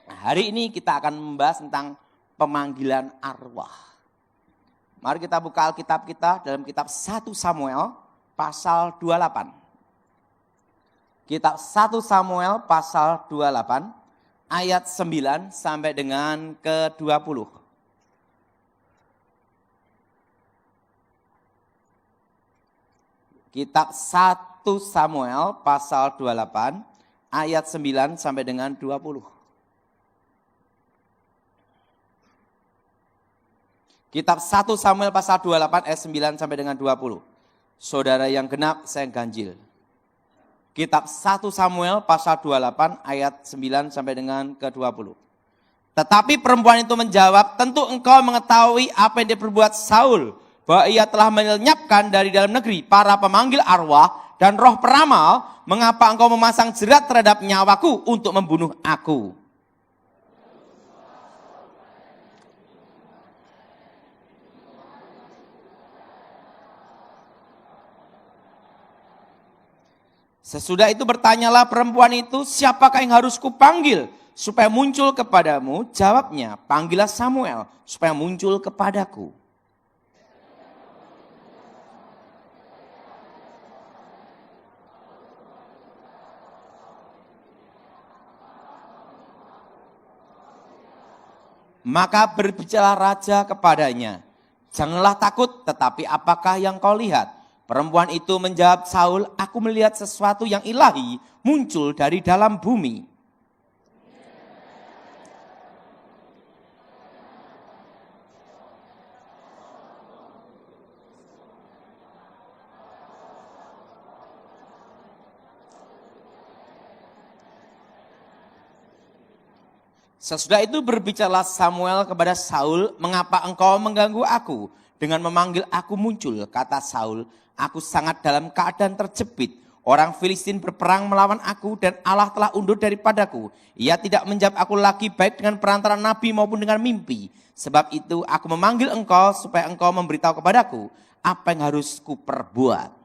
Nah, hari ini kita akan membahas tentang pemanggilan arwah. Mari kita buka Alkitab kita dalam kitab 1 Samuel pasal 28. Kitab 1 Samuel pasal 28 ayat 9 sampai dengan ke-20. Kitab 1 Samuel pasal 28 ayat 9 sampai dengan 20. Kitab 1 Samuel pasal 28 ayat 9 sampai dengan 20. Saudara yang genap, saya ganjil. Kitab 1 Samuel pasal 28 ayat 9 sampai dengan ke-20. Tetapi perempuan itu menjawab, tentu engkau mengetahui apa yang diperbuat Saul, bahwa ia telah melenyapkan dari dalam negeri para pemanggil arwah dan roh peramal, mengapa engkau memasang jerat terhadap nyawaku untuk membunuh aku? Sesudah itu bertanyalah perempuan itu, siapakah yang harus kupanggil supaya muncul kepadamu? Jawabnya, panggillah Samuel supaya muncul kepadaku. Maka berbicara raja kepadanya, janganlah takut, tetapi apakah yang kau lihat? Perempuan itu menjawab Saul, aku melihat sesuatu yang ilahi muncul dari dalam bumi. Sesudah itu berbicaralah Samuel kepada Saul, mengapa engkau mengganggu aku dengan memanggil aku muncul? Kata Saul, aku sangat dalam keadaan terjepit. Orang Filistin berperang melawan aku dan Allah telah undur daripadaku. Ia tidak menjawab aku lagi baik dengan perantara nabi maupun dengan mimpi. Sebab itu aku memanggil engkau supaya engkau memberitahu kepadaku apa yang harus kuperbuat.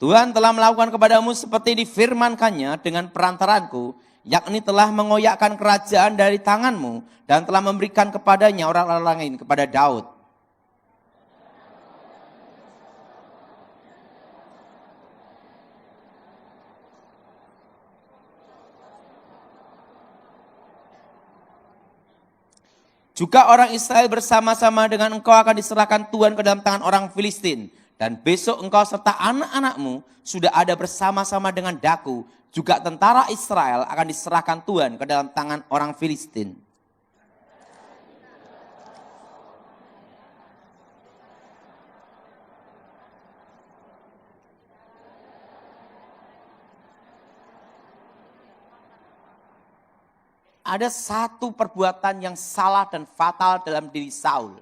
Tuhan telah melakukan kepadamu seperti difirmankannya dengan perantaranku, yakni telah mengoyakkan kerajaan dari tanganmu dan telah memberikan kepadanya orang-orang lain kepada Daud. Juga orang Israel bersama-sama dengan engkau akan diserahkan Tuhan ke dalam tangan orang Filistin. Dan besok engkau serta anak-anakmu sudah ada bersama-sama dengan daku. Juga tentara Israel akan diserahkan Tuhan ke dalam tangan orang Filistin. Ada satu perbuatan yang salah dan fatal dalam diri Saul.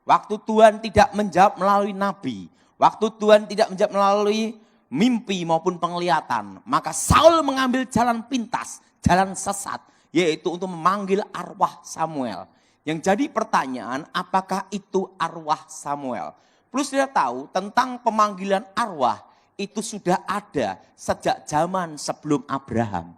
Waktu Tuhan tidak menjawab melalui nabi. Waktu Tuhan tidak menjawab melalui mimpi maupun penglihatan, maka Saul mengambil jalan pintas, jalan sesat, yaitu untuk memanggil arwah Samuel. Yang jadi pertanyaan, apakah itu arwah Samuel? Perlu sudah tahu tentang pemanggilan arwah itu sudah ada sejak zaman sebelum Abraham.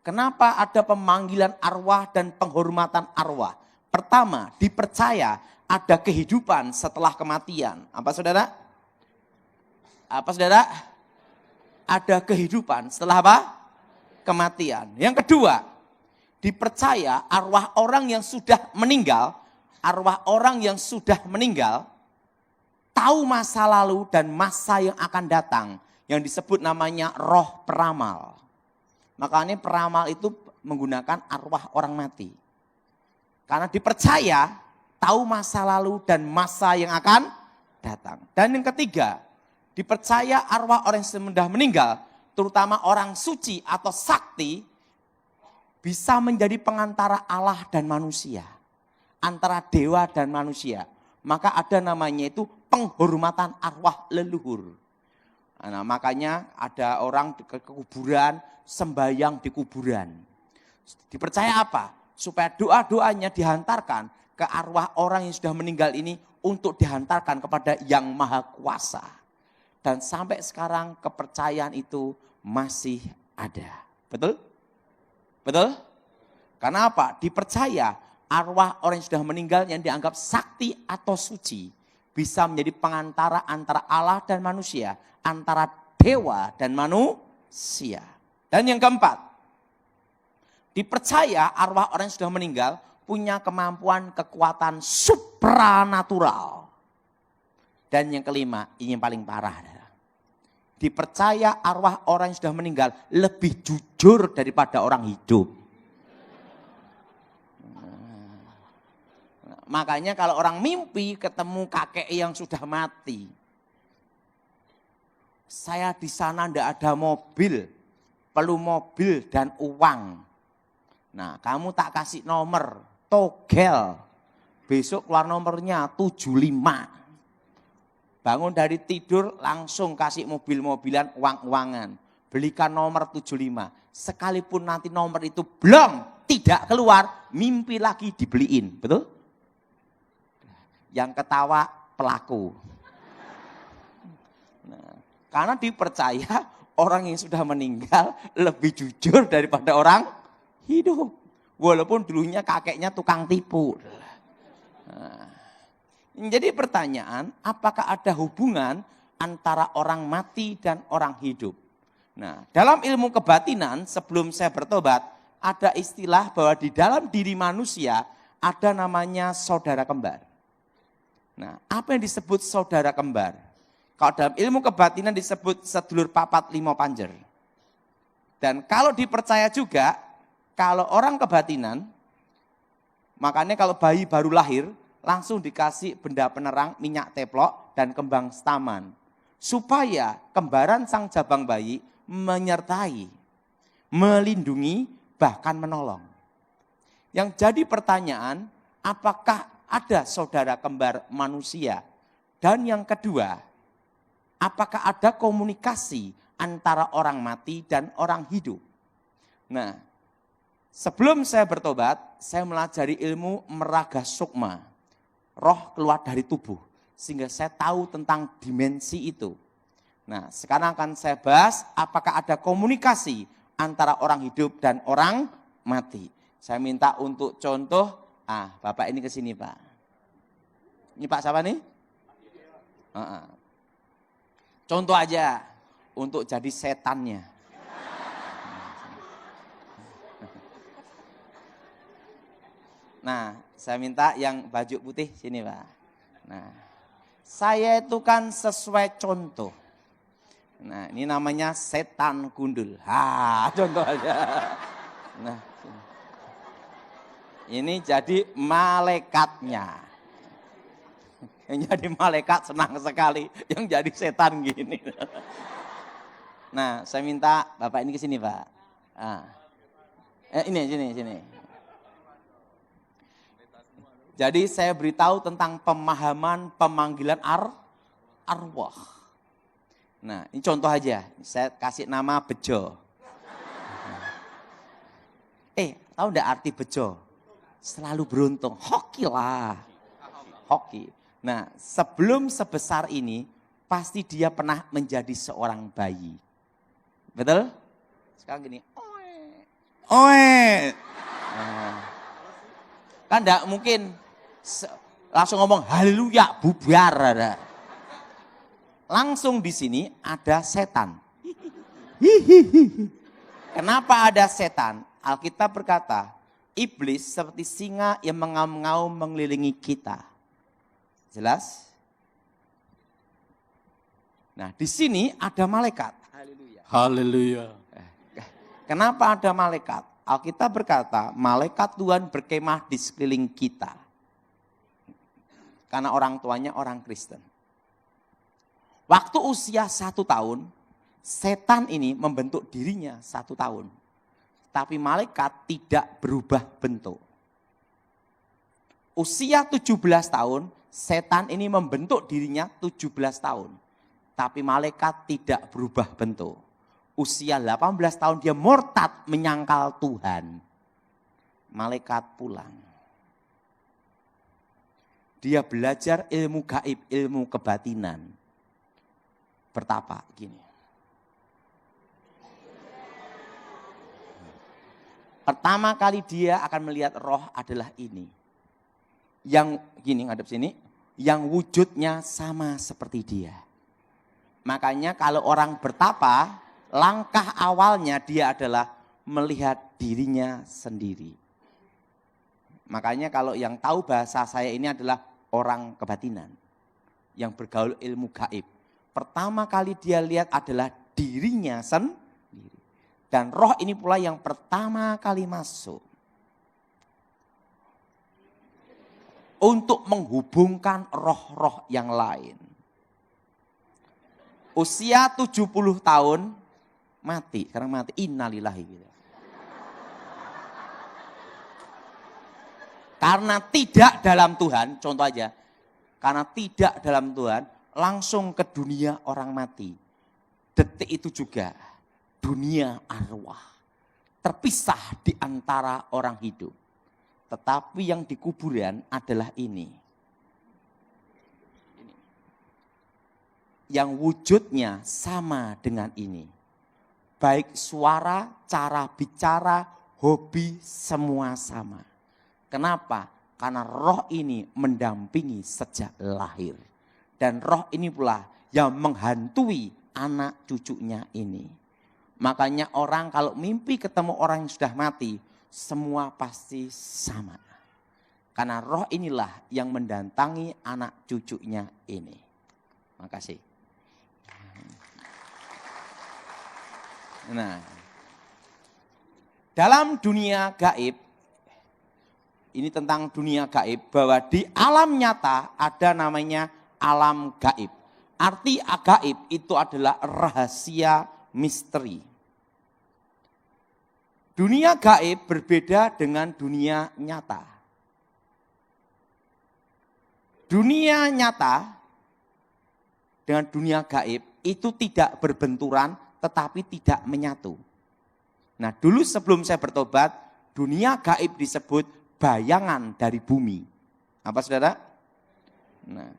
Kenapa ada pemanggilan arwah dan penghormatan arwah? Pertama, dipercaya ada kehidupan setelah kematian. Apa saudara? Apa saudara? Ada kehidupan setelah apa? Kematian. Yang kedua, dipercaya arwah orang yang sudah meninggal, tahu masa lalu dan masa yang akan datang, yang disebut namanya roh peramal. Makanya peramal itu menggunakan arwah orang mati. Karena dipercaya tahu masa lalu dan masa yang akan datang. Dan yang ketiga, dipercaya arwah orang yang sudah meninggal, terutama orang suci atau sakti, bisa menjadi pengantara Allah dan manusia. Antara dewa dan manusia. Maka ada namanya itu penghormatan arwah leluhur. Nah, makanya ada orang ke kuburan, sembahyang di kuburan. Dipercaya apa? Supaya doa-doanya dihantarkan ke arwah orang yang sudah meninggal ini untuk dihantarkan kepada Yang Maha Kuasa. Dan sampai sekarang kepercayaan itu masih ada. Betul? Betul? Karena apa? Dipercaya arwah orang yang sudah meninggal yang dianggap sakti atau suci bisa menjadi pengantara antara Allah dan manusia, antara dewa dan manusia. Dan yang keempat, dipercaya arwah orang yang sudah meninggal punya kemampuan kekuatan supranatural. Dan yang kelima, ini yang paling parah. Dipercaya arwah orang yang sudah meninggal lebih jujur daripada orang hidup. Makanya kalau orang mimpi ketemu kakek yang sudah mati. Saya di sana ndak ada mobil, perlu mobil dan uang. Nah, kamu tak kasih nomor, togel. Besok keluar nomornya 75. Bangun dari tidur langsung kasih mobil-mobilan, uang-uangan. Belikan nomor 75. Sekalipun nanti nomor itu belum tidak keluar, mimpi lagi dibeliin. Betul? Yang ketawa pelaku. Nah, karena dipercaya orang yang sudah meninggal lebih jujur daripada orang hidup. Walaupun dulunya kakeknya tukang tipu. Nah, jadi pertanyaan, apakah ada hubungan antara orang mati dan orang hidup? Nah, dalam ilmu kebatinan sebelum saya bertobat, ada istilah bahwa di dalam diri manusia ada namanya saudara kembar. Nah, apa yang disebut saudara kembar? Kalau dalam ilmu kebatinan disebut sedulur papat limo panjer. Dan kalau dipercaya juga, kalau orang kebatinan, makanya kalau bayi baru lahir, langsung dikasih benda penerang, minyak teplok, dan kembang staman. Supaya kembaran sang jabang bayi menyertai, melindungi, bahkan menolong. Yang jadi pertanyaan, apakah ada saudara kembar manusia? Dan yang kedua, apakah ada komunikasi antara orang mati dan orang hidup? Nah, sebelum saya bertobat, saya melajari ilmu meraga sukma. Roh keluar dari tubuh, sehingga saya tahu tentang dimensi itu. Nah, sekarang akan saya bahas apakah ada komunikasi antara orang hidup dan orang mati. Saya minta untuk contoh, Bapak ini ke sini Pak. Ini Pak siapa nih? Contoh aja, untuk jadi setannya. Nah, saya minta yang baju putih sini Pak. Nah, saya itu kan sesuai contoh. Nah, ini namanya setan gundul. Contoh aja. Nah, ini jadi malaikatnya. Yang jadi malaikat senang sekali, yang jadi setan gini. Nah, saya minta Bapak ini ke sini Pak. Sini. Jadi saya beritahu tentang pemahaman pemanggilan arwah. Nah, ini contoh aja. Saya kasih nama Bejo. Tahu enggak arti Bejo? Selalu beruntung. Hoki lah. Hoki. Nah, sebelum sebesar ini, pasti dia pernah menjadi seorang bayi. Betul? Sekarang gini. Oe. Kan enggak mungkin langsung ngomong haleluya bubar. Langsung di sini ada setan. Kenapa ada setan? Alkitab berkata, iblis seperti singa yang mengaum-ngaum mengelilingi kita. Jelas? Nah, di sini ada malaikat. Haleluya. Kenapa ada malaikat? Alkitab berkata, malaikat Tuhan berkemah di sekeliling kita. Karena orang tuanya orang Kristen. Waktu usia 1 tahun, setan ini membentuk dirinya 1 tahun. Tapi malaikat tidak berubah bentuk. Usia 17 tahun, setan ini membentuk dirinya 17 tahun. Tapi malaikat tidak berubah bentuk. Usia 18 tahun dia murtad menyangkal Tuhan. Malaikat pulang. Dia belajar ilmu gaib, ilmu kebatinan. Bertapa gini. Pertama kali dia akan melihat roh adalah ini. Yang gini ngadep sini, yang wujudnya sama seperti dia. Makanya kalau orang bertapa, langkah awalnya dia adalah melihat dirinya sendiri. Makanya kalau yang tahu bahasa saya ini adalah orang kebatinan. Yang bergaul ilmu gaib. Pertama kali dia lihat adalah dirinya sendiri. Dan roh ini pula yang pertama kali masuk. Untuk menghubungkan roh-roh yang lain. Usia 70 tahun mati, sekarang mati, innalillahi gitu. Karena tidak dalam Tuhan, contoh aja, karena tidak dalam Tuhan, langsung ke dunia orang mati. Detik itu juga, dunia arwah. Terpisah di antara orang hidup. Tetapi yang di kuburan adalah ini. Yang wujudnya sama dengan ini. Baik suara, cara bicara, hobi, semua sama. Kenapa? Karena roh ini mendampingi sejak lahir. Dan roh ini pula yang menghantui anak cucunya ini. Makanya orang kalau mimpi ketemu orang yang sudah mati, semua pasti sama. Karena roh inilah yang mendatangi anak cucunya ini. Makasih. Nah, dalam dunia gaib, ini tentang dunia gaib, bahwa di alam nyata ada namanya alam gaib. Arti gaib itu adalah rahasia misteri. Dunia gaib berbeda dengan dunia nyata. Dunia nyata dengan dunia gaib itu tidak berbenturan tetapi tidak menyatu. Nah, dulu sebelum saya bertobat, dunia gaib disebut bayangan dari bumi. Apa saudara? Nah,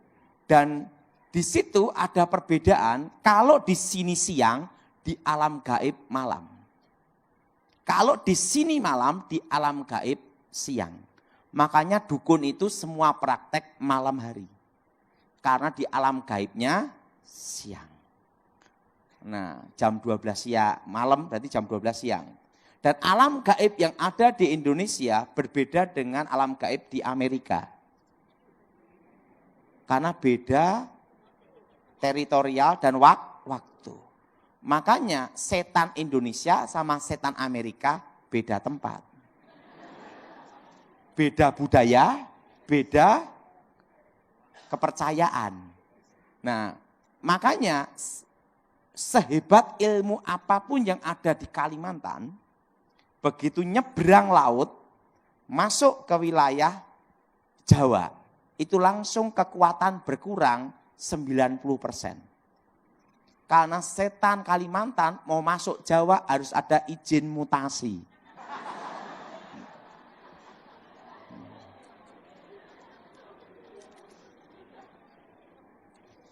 dan di situ ada perbedaan, kalau di sini siang, di alam gaib malam. Kalau di sini malam, di alam gaib siang. Makanya dukun itu semua praktek malam hari. Karena di alam gaibnya siang. Nah, jam 12 siang, malam berarti jam 12 siang. Dan alam gaib yang ada di Indonesia berbeda dengan alam gaib di Amerika. Karena beda teritorial dan waktu. Makanya setan Indonesia sama setan Amerika beda tempat. Beda budaya, beda kepercayaan. Nah, makanya sehebat ilmu apapun yang ada di Kalimantan, begitu nyebrang laut, masuk ke wilayah Jawa, itu langsung kekuatan berkurang 90%. Karena setan Kalimantan mau masuk Jawa harus ada izin mutasi.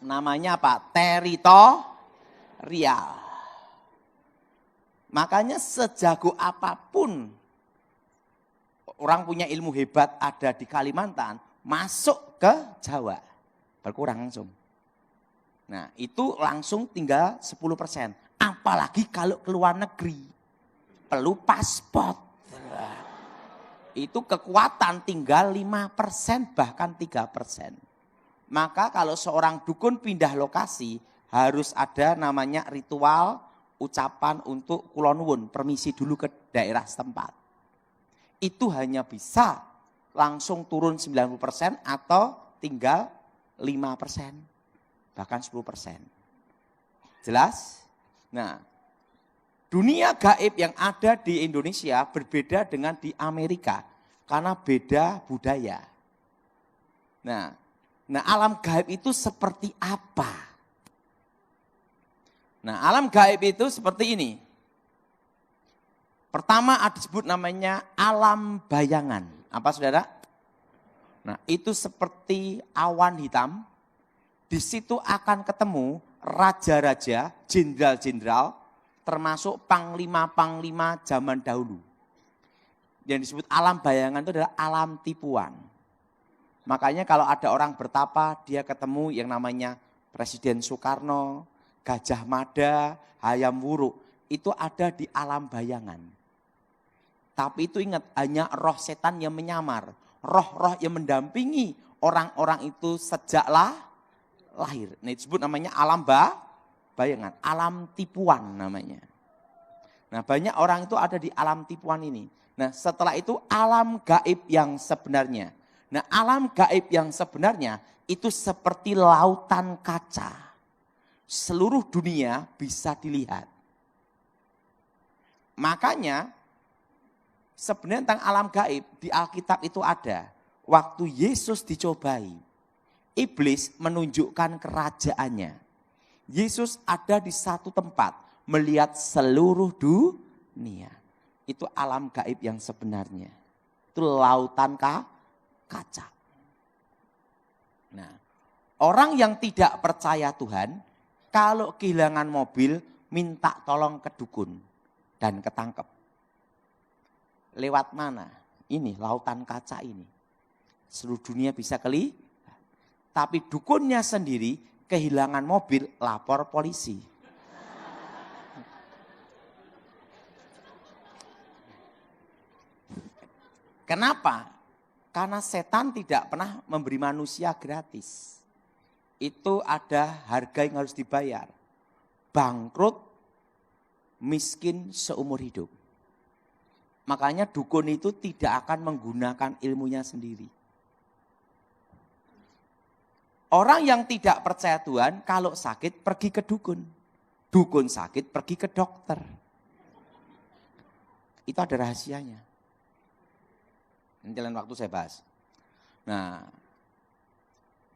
Namanya apa? Teritorial. Makanya sejago apapun orang punya ilmu hebat ada di Kalimantan, masuk ke Jawa, berkurang langsung. Nah, itu langsung tinggal 10%. Apalagi kalau keluar negeri, perlu paspor. Itu kekuatan tinggal 5%, bahkan 3%. Maka kalau seorang dukun pindah lokasi, harus ada namanya ritual ucapan untuk kula nuwun, permisi dulu ke daerah setempat. Itu hanya bisa langsung turun 90% atau tinggal 5%, bahkan 10%. Jelas? Nah, dunia gaib yang ada di Indonesia berbeda dengan di Amerika karena beda budaya. Nah, alam gaib itu seperti apa? Nah, alam gaib itu seperti ini. Pertama disebut namanya alam bayangan. Apa saudara? Nah, itu seperti awan hitam. Di situ akan ketemu raja-raja, jenderal-jenderal, termasuk panglima-panglima zaman dahulu. Yang disebut alam bayangan itu adalah alam tipuan. Makanya kalau ada orang bertapa, dia ketemu yang namanya Presiden Soekarno, Gajah Mada, Hayam Wuruk. Itu ada di alam bayangan. Tapi itu ingat, hanya roh setan yang menyamar. Roh-roh yang mendampingi orang-orang itu sejak lahir. Nah, disebut namanya alam bayangan, alam tipuan namanya. Nah, banyak orang itu ada di alam tipuan ini. Nah, setelah itu alam gaib yang sebenarnya. Nah, alam gaib yang sebenarnya itu seperti lautan kaca. Seluruh dunia bisa dilihat. Makanya sebenarnya tentang alam gaib di Alkitab itu ada. Waktu Yesus dicobai, iblis menunjukkan kerajaannya. Yesus ada di satu tempat melihat seluruh dunia. Itu alam gaib yang sebenarnya. Itu lautan kaca. Nah, orang yang tidak percaya Tuhan, kalau kehilangan mobil, minta tolong ke dukun dan ketangkep. Lewat mana? Ini lautan kaca ini. Seluruh dunia bisa tapi dukunnya sendiri kehilangan mobil, lapor polisi. Kenapa? Karena setan tidak pernah memberi manusia gratis. Itu ada harga yang harus dibayar. Bangkrut, miskin seumur hidup. Makanya dukun itu tidak akan menggunakan ilmunya sendiri. Orang yang tidak percaya Tuhan, kalau sakit pergi ke dukun. Dukun sakit pergi ke dokter. Itu ada rahasianya. Nanti lain waktu saya bahas. Nah,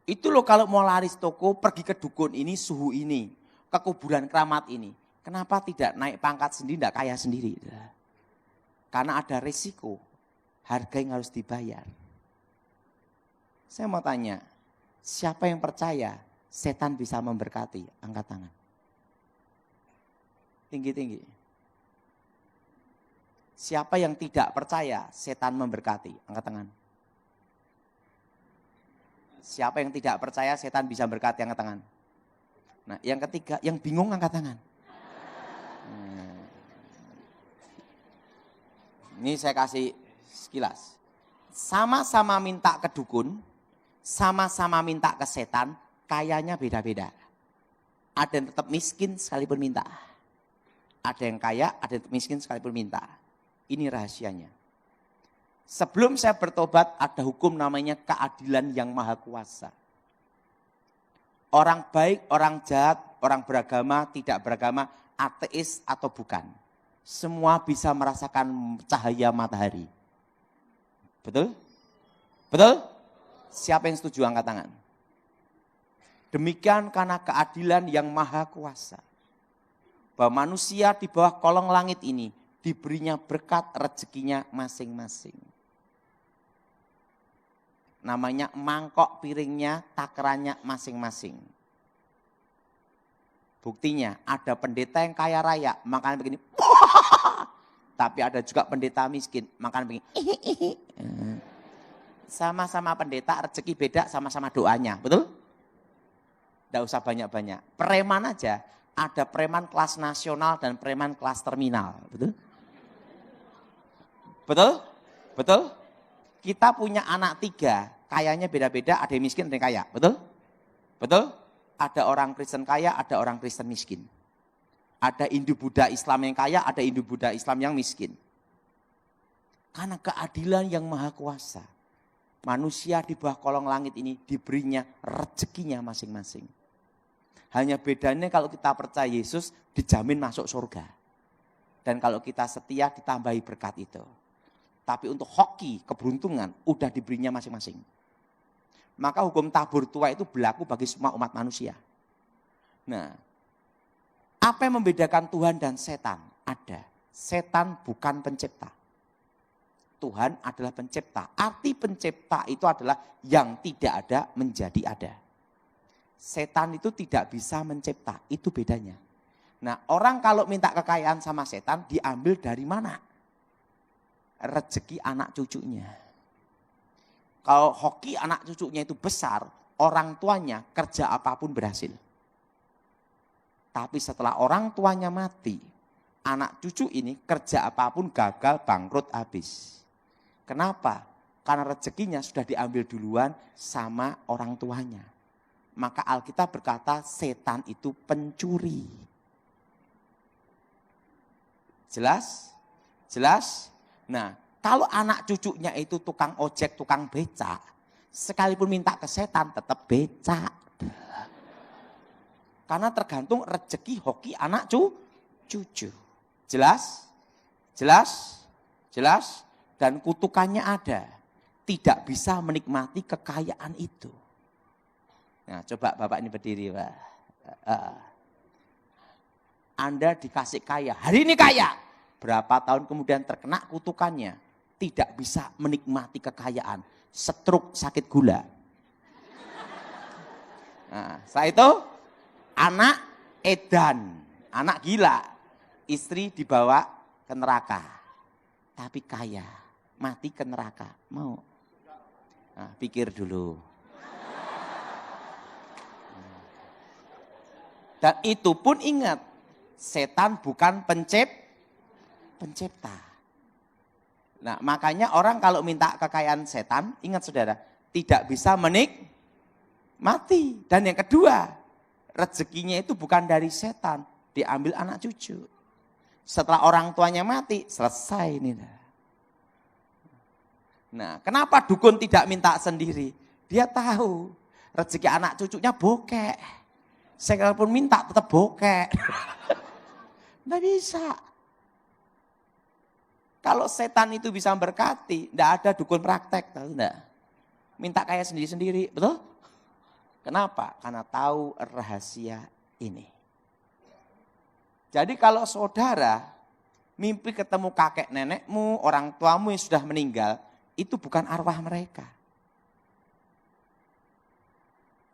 itu loh kalau mau laris toko, pergi ke dukun ini, suhu ini, ke kuburan keramat ini. Kenapa tidak naik pangkat sendiri, tidak kaya sendiri? Karena ada resiko, harga yang harus dibayar. Saya mau tanya, siapa yang percaya setan bisa memberkati? Angkat tangan. Tinggi-tinggi. Siapa yang tidak percaya setan memberkati? Angkat tangan. Siapa yang tidak percaya setan bisa berkati? Angkat tangan. Nah, yang ketiga, yang bingung angkat tangan. Ini saya kasih sekilas. Sama-sama minta ke dukun, sama-sama minta ke setan, kayanya beda-beda. Ada yang tetap miskin sekalipun minta. Ada yang kaya, ada yang tetap miskin sekalipun minta. Ini rahasianya. Sebelum saya bertobat, ada hukum namanya keadilan yang maha kuasa. Orang baik, orang jahat, orang beragama, tidak beragama, ateis atau bukan. Semua bisa merasakan cahaya matahari. Betul? Betul? Siapa yang setuju angkat tangan? Demikian karena keadilan yang maha kuasa. Bahwa manusia di bawah kolong langit ini diberinya berkat rezekinya masing-masing. Namanya mangkok piringnya, takarannya masing-masing. Buktinya ada pendeta yang kaya raya, makan begini. Tapi ada juga pendeta miskin, makan begini. Sama-sama pendeta, rezeki beda, sama-sama doanya, betul? Tidak usah banyak-banyak. Preman aja, ada preman kelas nasional dan preman kelas terminal, betul? Betul? Betul? Kita punya anak 3, kayanya beda-beda, ada yang miskin, ada yang kaya, betul? Betul? Ada orang Kristen kaya, ada orang Kristen miskin. Ada Hindu Buddha Islam yang kaya, ada Hindu Buddha Islam yang miskin. Karena keadilan yang maha kuasa. Manusia di bawah kolong langit ini diberinya rezekinya masing-masing. Hanya bedanya kalau kita percaya Yesus dijamin masuk surga. Dan kalau kita setia ditambahi berkat itu. Tapi untuk hoki, keberuntungan, udah diberinya masing-masing. Maka hukum tabur tua itu berlaku bagi semua umat manusia. Nah, apa yang membedakan Tuhan dan setan? Ada. Setan bukan pencipta. Tuhan adalah pencipta. Arti pencipta itu adalah yang tidak ada menjadi ada. Setan itu tidak bisa mencipta, itu bedanya. Nah, orang kalau minta kekayaan sama setan diambil dari mana? Rezeki anak cucunya. Kalau hoki anak cucunya itu besar, orang tuanya kerja apapun berhasil. Tapi setelah orang tuanya mati, anak cucu ini kerja apapun gagal, bangkrut, habis. Kenapa? Karena rezekinya sudah diambil duluan sama orang tuanya. Maka Alkitab berkata setan itu pencuri. Jelas? Jelas? Nah, kalau anak cucunya itu tukang ojek, tukang becak, sekalipun minta ke setan tetap becak. Karena tergantung rezeki hoki anak cucu. Jelas? Jelas? Jelas? Dan kutukannya ada. Tidak bisa menikmati kekayaan itu. Nah, coba Bapak ini berdiri, Pak. Anda dikasih kaya, hari ini kaya. Berapa tahun kemudian terkena kutukannya. Tidak bisa menikmati kekayaan. Stroke, sakit gula. Nah, setelah itu anak edan, anak gila. Istri dibawa ke neraka. Tapi kaya, mati ke neraka. Mau? Nah, pikir dulu. Dan itu pun ingat, setan bukan pencipta. Nah, makanya orang kalau minta kekayaan setan, ingat saudara, tidak bisa menikmati. Dan yang kedua, rezekinya itu bukan dari setan, diambil anak cucu. Setelah orang tuanya mati, selesai ini. Nah, kenapa dukun tidak minta sendiri? Dia tahu rezeki anak cucunya bokek. Sekalipun minta tetap bokek. Nggak bisa. Kalau setan itu bisa berkati, nggak ada dukun praktek, tahu nggak? Minta kayak sendiri-sendiri, betul? Kenapa? Karena tahu rahasia ini. Jadi kalau saudara mimpi ketemu kakek nenekmu, orang tuamu yang sudah meninggal, itu bukan arwah mereka.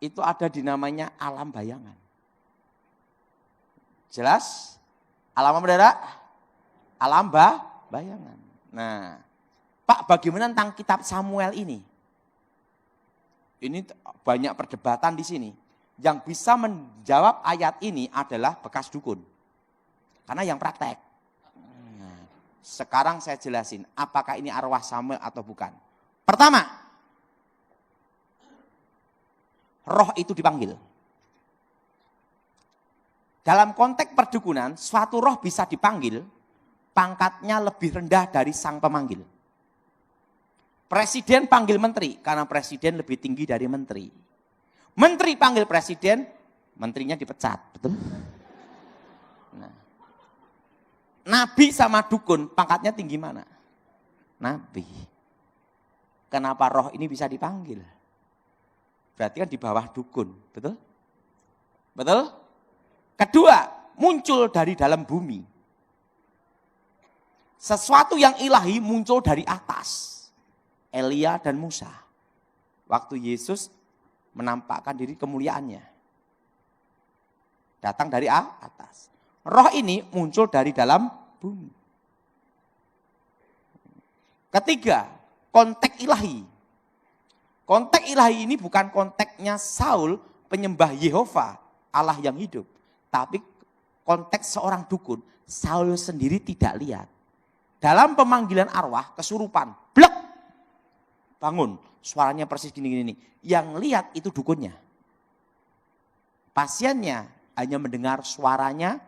Itu ada di namanya alam bayangan. Jelas? Alam apa, saudara? Alam bayangan. Nah, Pak, bagaimana tentang kitab Samuel ini? Ini banyak perdebatan di sini. Yang bisa menjawab ayat ini adalah bekas dukun. Karena yang praktek. Nah, sekarang saya jelasin apakah ini arwah Samuel atau bukan. Pertama, roh itu dipanggil. Dalam konteks perdukunan, suatu roh bisa dipanggil, pangkatnya lebih rendah dari sang pemanggil. Presiden panggil menteri, karena presiden lebih tinggi dari menteri. Menteri panggil presiden, menterinya dipecat, betul? Nah, nabi sama dukun, pangkatnya tinggi mana? Nabi. Kenapa roh ini bisa dipanggil? Berarti kan di bawah dukun, betul? Betul? Kedua, muncul dari dalam bumi. Sesuatu yang ilahi muncul dari atas. Elia dan Musa. Waktu Yesus menampakkan diri kemuliaannya. Datang dari atas. Roh ini muncul dari dalam bumi. Ketiga, konteks ilahi. Konteks ilahi ini bukan konteksnya Saul penyembah Yehova, Allah yang hidup. Tapi konteks seorang dukun, Saul sendiri tidak lihat. Dalam pemanggilan arwah, kesurupan, blek, bangun. Suaranya persis gini-gini. Yang lihat itu dukunnya. Pasiennya hanya mendengar suaranya,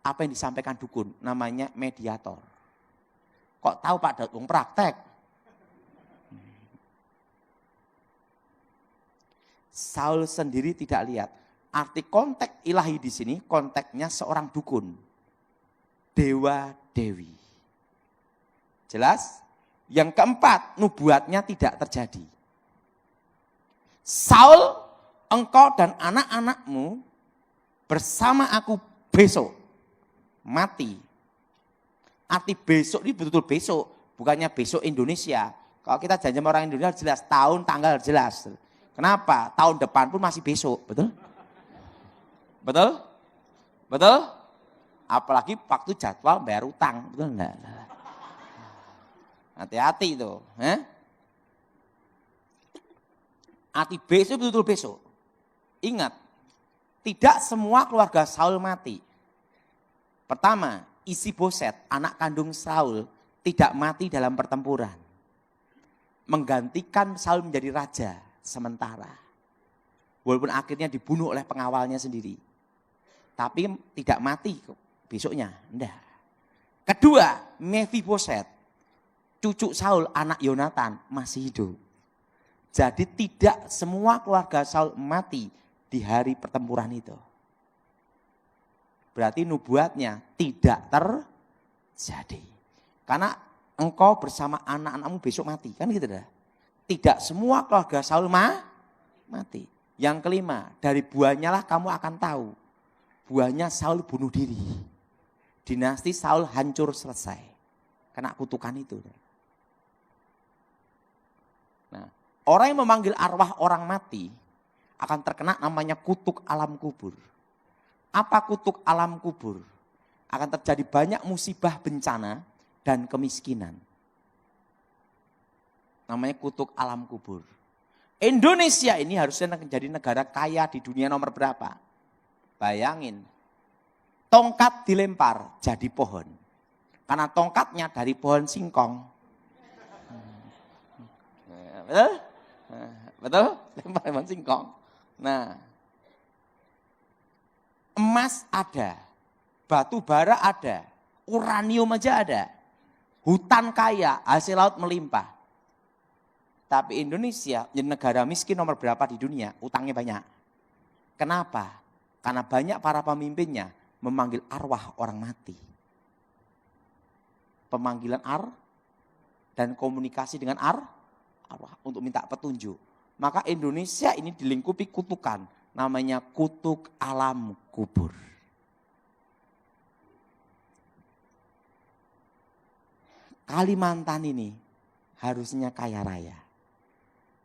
apa yang disampaikan dukun, namanya mediator. Kok tahu Pak Datuk praktek? Saul sendiri tidak lihat. Arti konteks ilahi di sini, konteksnya seorang dukun. Dewa Dewi. Jelas? Yang keempat, nubuatnya tidak terjadi. Saul, engkau dan anak-anakmu bersama aku besok mati. Arti besok ini betul-betul besok. Bukannya besok Indonesia. Kalau kita janji sama orang Indonesia jelas, tahun, tanggal jelas. Kenapa? Tahun depan pun masih besok, betul? Betul? Betul? Apalagi waktu jadwal bayar utang, betul enggak? Hati-hati itu. Hati besok betul-betul besok. Ingat, tidak semua keluarga Saul mati. Pertama, Isi-Boset, anak kandung Saul, tidak mati dalam pertempuran. Menggantikan Saul menjadi raja sementara. Walaupun akhirnya dibunuh oleh pengawalnya sendiri. Tapi tidak mati besoknya. Enggak. Kedua, Mephiboset, cucu Saul, anak Yonatan, masih hidup. Jadi tidak semua keluarga Saul mati di hari pertempuran itu. Berarti nubuatnya tidak terjadi. Karena engkau bersama anak-anakmu besok mati. Kan gitu dah. Tidak semua keluarga Saul mati. Yang kelima, dari buahnya lah kamu akan tahu. Buahnya Saul bunuh diri. Dinasti Saul hancur selesai. Kena kutukan itu. Nah, orang yang memanggil arwah orang mati akan terkena namanya kutuk alam kubur. Apa kutuk alam kubur? Akan terjadi banyak musibah bencana dan kemiskinan. Namanya kutuk alam kubur. Indonesia ini harusnya menjadi negara kaya di dunia nomor berapa? Bayangin, tongkat dilempar jadi pohon. Karena tongkatnya dari pohon singkong. Betul? Betul? Lempar pohon singkong. Nah, emas ada, batu bara ada, uranium aja ada. Hutan kaya, hasil laut melimpah. Tapi Indonesia, negara miskin nomor berapa di dunia, utangnya banyak. Kenapa? Karena banyak para pemimpinnya memanggil arwah orang mati. Pemanggilan dan komunikasi dengan arwah untuk minta petunjuk. Maka Indonesia ini dilingkupi kutukan, namanya kutuk alam kubur. Kalimantan ini harusnya kaya raya.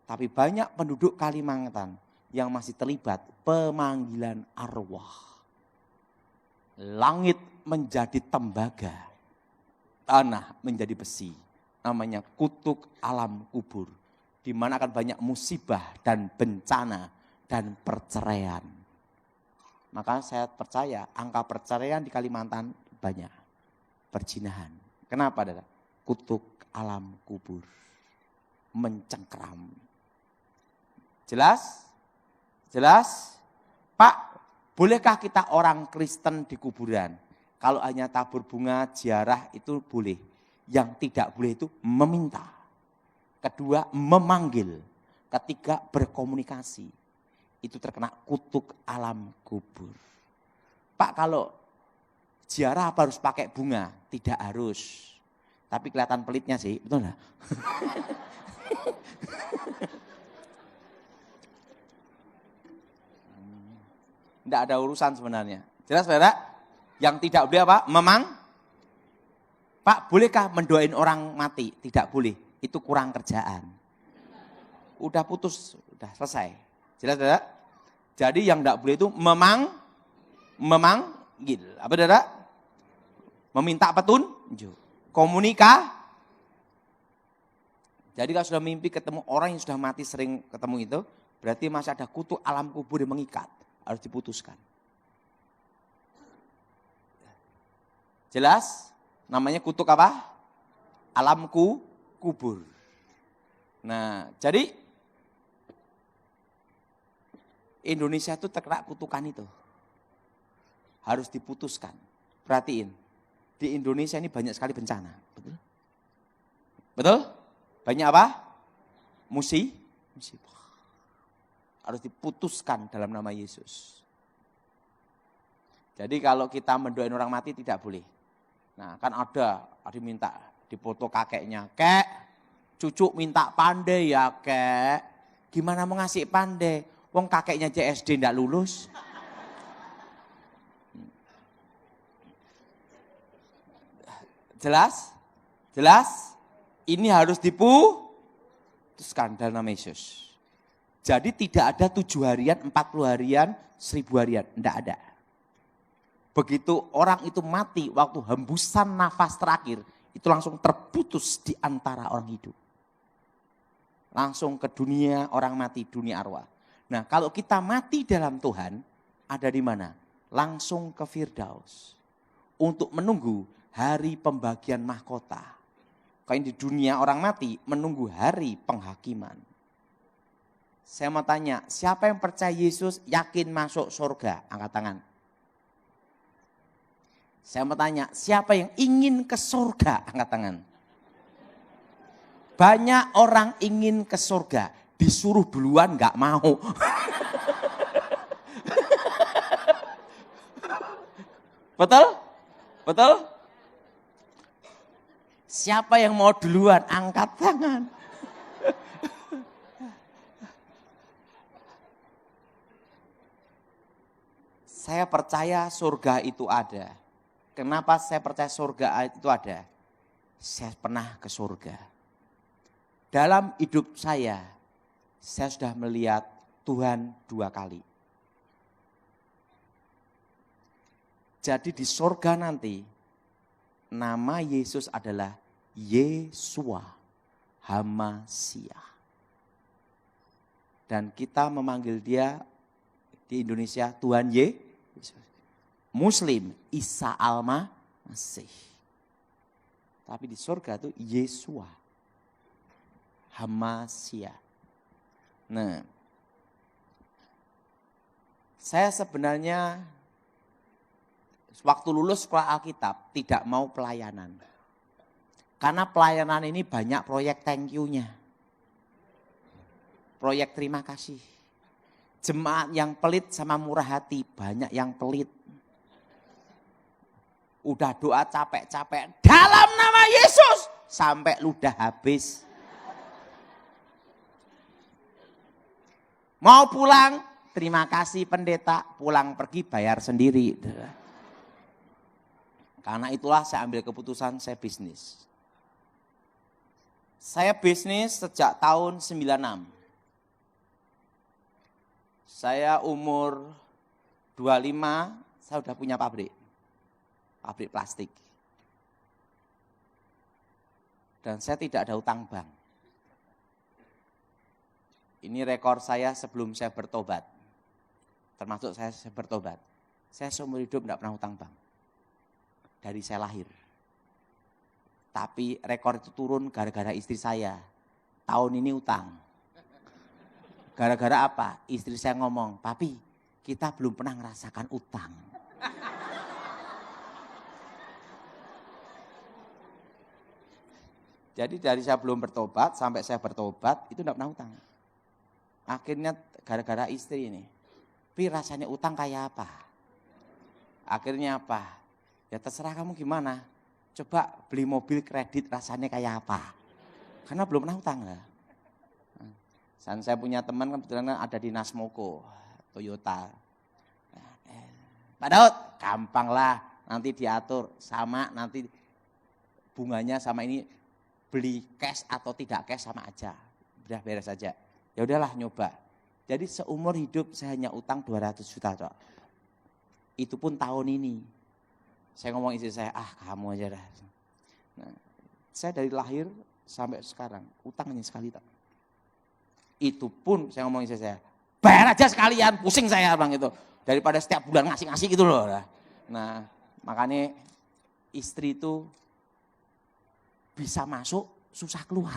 Tapi banyak penduduk Kalimantan yang masih terlibat pemanggilan arwah. Langit menjadi tembaga, tanah menjadi besi. Namanya kutuk alam kubur. Di mana akan banyak musibah dan bencana dan perceraian. Maka saya percaya angka perceraian di Kalimantan banyak. Perzinahan. Kenapa? Kutuk alam kubur. Mencengkeram. Jelas? Jelas? Pak, bolehkah kita orang Kristen di kuburan? Kalau hanya tabur bunga, ziarah itu boleh. Yang tidak boleh itu meminta. Kedua, memanggil. Ketiga, berkomunikasi. Itu terkena kutuk alam kubur. Pak, kalau ziarah apa harus pakai bunga? Tidak harus. Tapi kelihatan pelitnya sih, betul enggak? Tidak ada urusan sebenarnya. Jelas saudara? Yang tidak boleh apa? Pak, bolehkah mendoain orang mati? Tidak boleh. Itu kurang kerjaan. Udah putus, udah selesai. Jelas saudara? Jadi yang tidak boleh itu memanggil. Apa saudara? Meminta petunjuk. Jadi kalau sudah mimpi ketemu orang yang sudah mati sering ketemu itu, berarti masih ada kutuk alam kubur yang mengikat. Harus diputuskan. Jelas? Namanya kutuk apa? Alam kubur. Nah, jadi Indonesia itu terkena kutukan itu. Harus diputuskan. Perhatiin. Di Indonesia ini banyak sekali bencana. Betul? Betul? Banyak apa? Musibah. Harus diputuskan dalam nama Yesus. Jadi kalau kita mendoain orang mati tidak boleh. Nah kan ada minta dipoto kakeknya. Kek, cucu minta pandai ya kek. Gimana mau ngasih pandai? Wong kakeknya CSD ndak lulus. Jelas? Jelas? Ini harus diputuskan dalam nama Yesus. Jadi tidak ada 7 harian, 40 harian, 1000 harian. Tidak ada. Begitu orang itu mati waktu hembusan nafas terakhir, itu langsung terputus di antara orang hidup. Langsung ke dunia orang mati, dunia arwah. Nah kalau kita mati dalam Tuhan, ada di mana? Langsung ke Firdaus. Untuk menunggu hari pembagian mahkota. Kalau di dunia orang mati, menunggu hari penghakiman. Saya mau tanya, siapa yang percaya Yesus yakin masuk surga? Angkat tangan. Saya mau tanya, siapa yang ingin ke surga? Angkat tangan. Banyak orang ingin ke surga, disuruh duluan gak mau. Betul? Betul? Siapa yang mau duluan? Angkat tangan. Saya percaya surga itu ada. Kenapa saya percaya surga itu ada? Saya pernah ke surga. Dalam hidup saya sudah melihat Tuhan 2 kali. Jadi di surga nanti, nama Yesus adalah Yesua Hamasyah. Dan kita memanggil dia di Indonesia Tuhan Yesus. Muslim Isa Al-Masih. Tapi di surga itu Yesua Hamasyah. Nah, saya sebenarnya waktu lulus sekolah Alkitab tidak mau pelayanan. Karena pelayanan ini banyak proyek thank you-nya. Proyek terima kasih. Jemaat yang pelit sama murah hati, banyak yang pelit. Udah doa capek-capek, dalam nama Yesus, sampai ludah habis. Mau pulang, terima kasih pendeta, pulang pergi bayar sendiri. Karena itulah saya ambil keputusan saya bisnis. Saya bisnis sejak tahun 96. Saya umur 25, saya udah punya pabrik plastik. Dan saya tidak ada utang bank. Ini rekor saya sebelum saya bertobat. Termasuk saya bertobat. Saya seumur hidup tidak pernah utang bank. Dari saya lahir. Tapi rekor itu turun gara-gara istri saya. Tahun ini utang. Gara-gara apa? Istri saya ngomong, papi kita belum pernah ngerasakan utang. Jadi dari saya belum bertobat sampai saya bertobat itu tidak pernah utang. Akhirnya gara-gara istri ini. Pi rasanya utang kayak apa? Akhirnya apa? Ya terserah kamu gimana. Coba beli mobil kredit rasanya kayak apa? Karena belum pernah utang lah. Dan saya punya teman kebetulan ada di Nasmoko, Toyota. Pak Daud, gampang lah, nanti diatur sama nanti bunganya sama ini beli cash atau tidak cash sama aja. Udah beres saja. Ya udahlah nyoba. Jadi seumur hidup saya hanya utang 200 juta. Cok. Itu pun tahun ini. Saya ngomong istri saya, kamu aja dah. Nah, saya dari lahir sampai sekarang utang hanya sekali tak. Itu pun saya ngomong istri saya, bayar aja sekalian, pusing saya bang itu. Daripada setiap bulan ngasih-ngasih gitu loh. Nah makanya istri itu bisa masuk, susah keluar.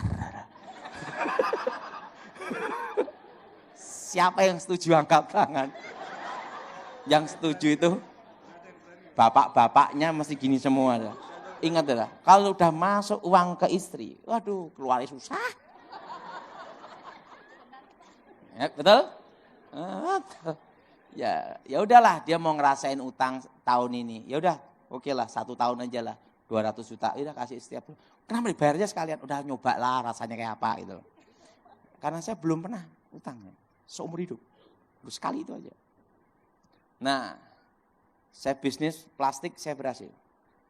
Siapa yang setuju angkat tangan? Yang setuju itu bapak-bapaknya mesti gini semua. Ingat ya, kalau udah masuk uang ke istri, waduh keluarnya susah. Ya, betul? Ya udahlah dia mau ngerasain utang tahun ini. Ya udah, oke lah 1 tahun aja lah 200 juta. Udah kasih setiap bulan. Kenapa dibayarnya sekalian? Udah nyoba lah rasanya kayak apa gitu. Karena saya belum pernah utang. Seumur hidup. Sekali itu aja. Nah, saya bisnis plastik saya berhasil.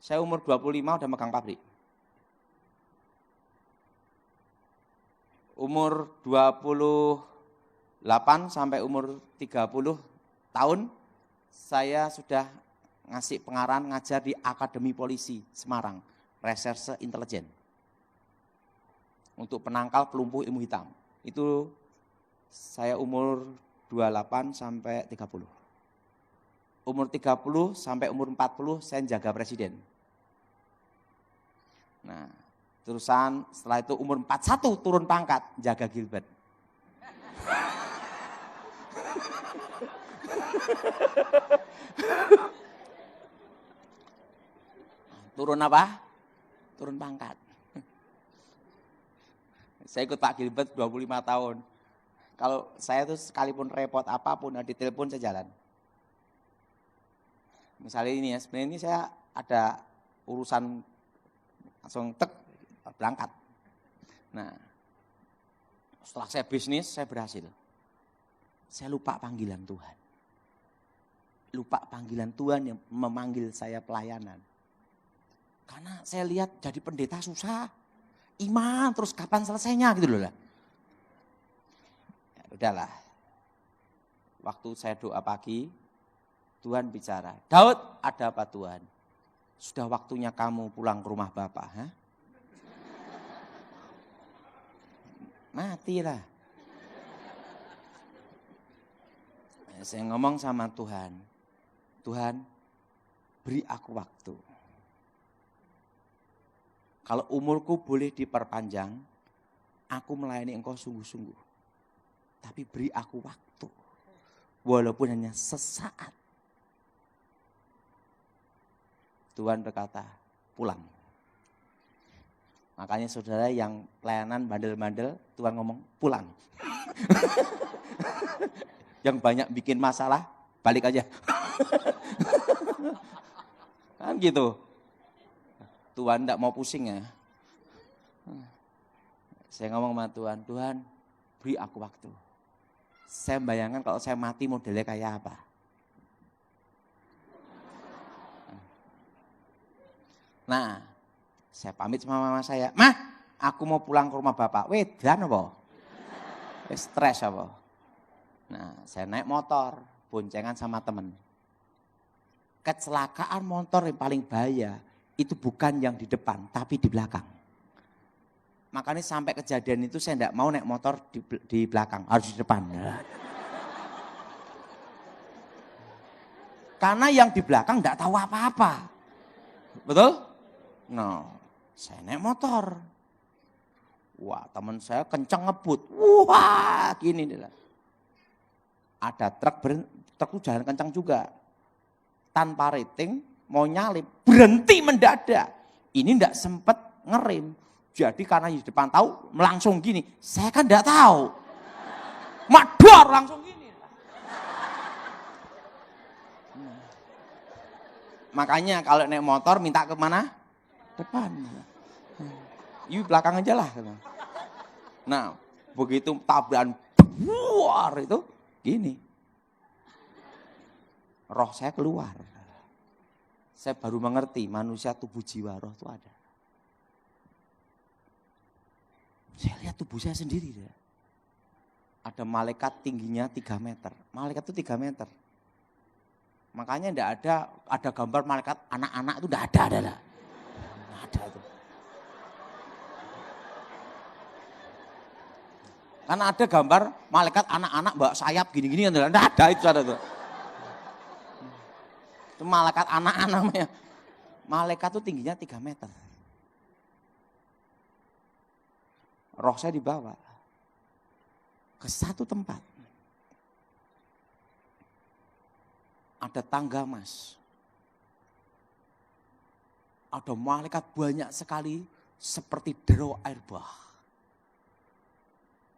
Saya umur 25 udah megang pabrik. umur 28 sampai umur 30 tahun, saya sudah ngasih pengarahan ngajar di Akademi Polisi Semarang, Reserse Intelijen. Untuk penangkal pelumpuh ilmu hitam. Itu saya umur 28 sampai 30. Umur 30 sampai umur 40 saya jaga presiden. Nah, terusan setelah itu umur 41 turun pangkat, jaga Gilbert. Turun apa? Turun pangkat. Saya ikut Pak Gilbert 25 tahun. Kalau saya tuh sekalipun repot apapun, ditelepon saya jalan. Misalnya ini ya, sebenarnya ini saya ada urusan langsung berangkat. Nah, setelah saya bisnis, saya berhasil. Saya lupa panggilan Tuhan. Lupa panggilan Tuhan yang memanggil saya pelayanan. Karena saya lihat jadi pendeta susah. Iman terus kapan selesainya gitu loh lah. Ya, udahlah. Waktu saya doa pagi, Tuhan bicara, Daud, ada apa Tuhan? Sudah waktunya kamu pulang ke rumah Bapak. Ha? Matilah. Ya, saya ngomong sama Tuhan, Tuhan beri aku waktu. Kalau umurku boleh diperpanjang, aku melayani engkau sungguh-sungguh. Tapi beri aku waktu, walaupun hanya sesaat. Tuhan berkata, pulang. Makanya saudara yang pelayanan bandel-bandel, Tuhan ngomong pulang. Yang banyak bikin masalah, balik aja. Kan gitu. Tuhan tidak mau pusing ya. Saya ngomong sama Tuhan, Tuhan beri aku waktu. Saya bayangkan kalau saya mati modelnya kayak apa. Nah, saya pamit sama mama saya, Mah, aku mau pulang ke rumah Bapak. Wedan apa? Stres apa? Nah, saya naik motor, boncengan sama temen. Kecelakaan motor yang paling bahaya, itu bukan yang di depan, tapi di belakang. Makanya sampai kejadian itu saya tidak mau naik motor di belakang, harus di depan. Karena yang di belakang tidak tahu apa-apa. Betul? No, saya naik motor. Wah, teman saya kencang ngebut. Wah, gini dia. Ada truk itu jalan kencang juga. Tanpa rating, mau nyalip, berhenti mendadak. Ini tidak sempat ngerem. Jadi karena di depan tahu, langsung gini. Saya kan tidak tahu. Mador langsung gini. Makanya kalau naik motor minta ke mana? Depan. Yuk belakang aja lah. Nah, begitu tabrakan buar itu gini. Roh saya keluar. Saya baru mengerti manusia tubuh jiwa roh itu ada. Saya lihat tubuh saya sendiri. Ada malaikat tingginya 3 meter. Malaikat itu 3 meter. Makanya tidak ada gambar malaikat anak-anak itu tidak ada. Tidak ada itu. Karena ada gambar malaikat anak-anak bawa sayap gini-gini. Tidak ada itu. Ada tuh. Itu malaikat anak-anak namanya. Malaikat itu tingginya 3 meter. Roh saya dibawa ke satu tempat. Ada tangga emas. Ada malaikat banyak sekali seperti derau air bah.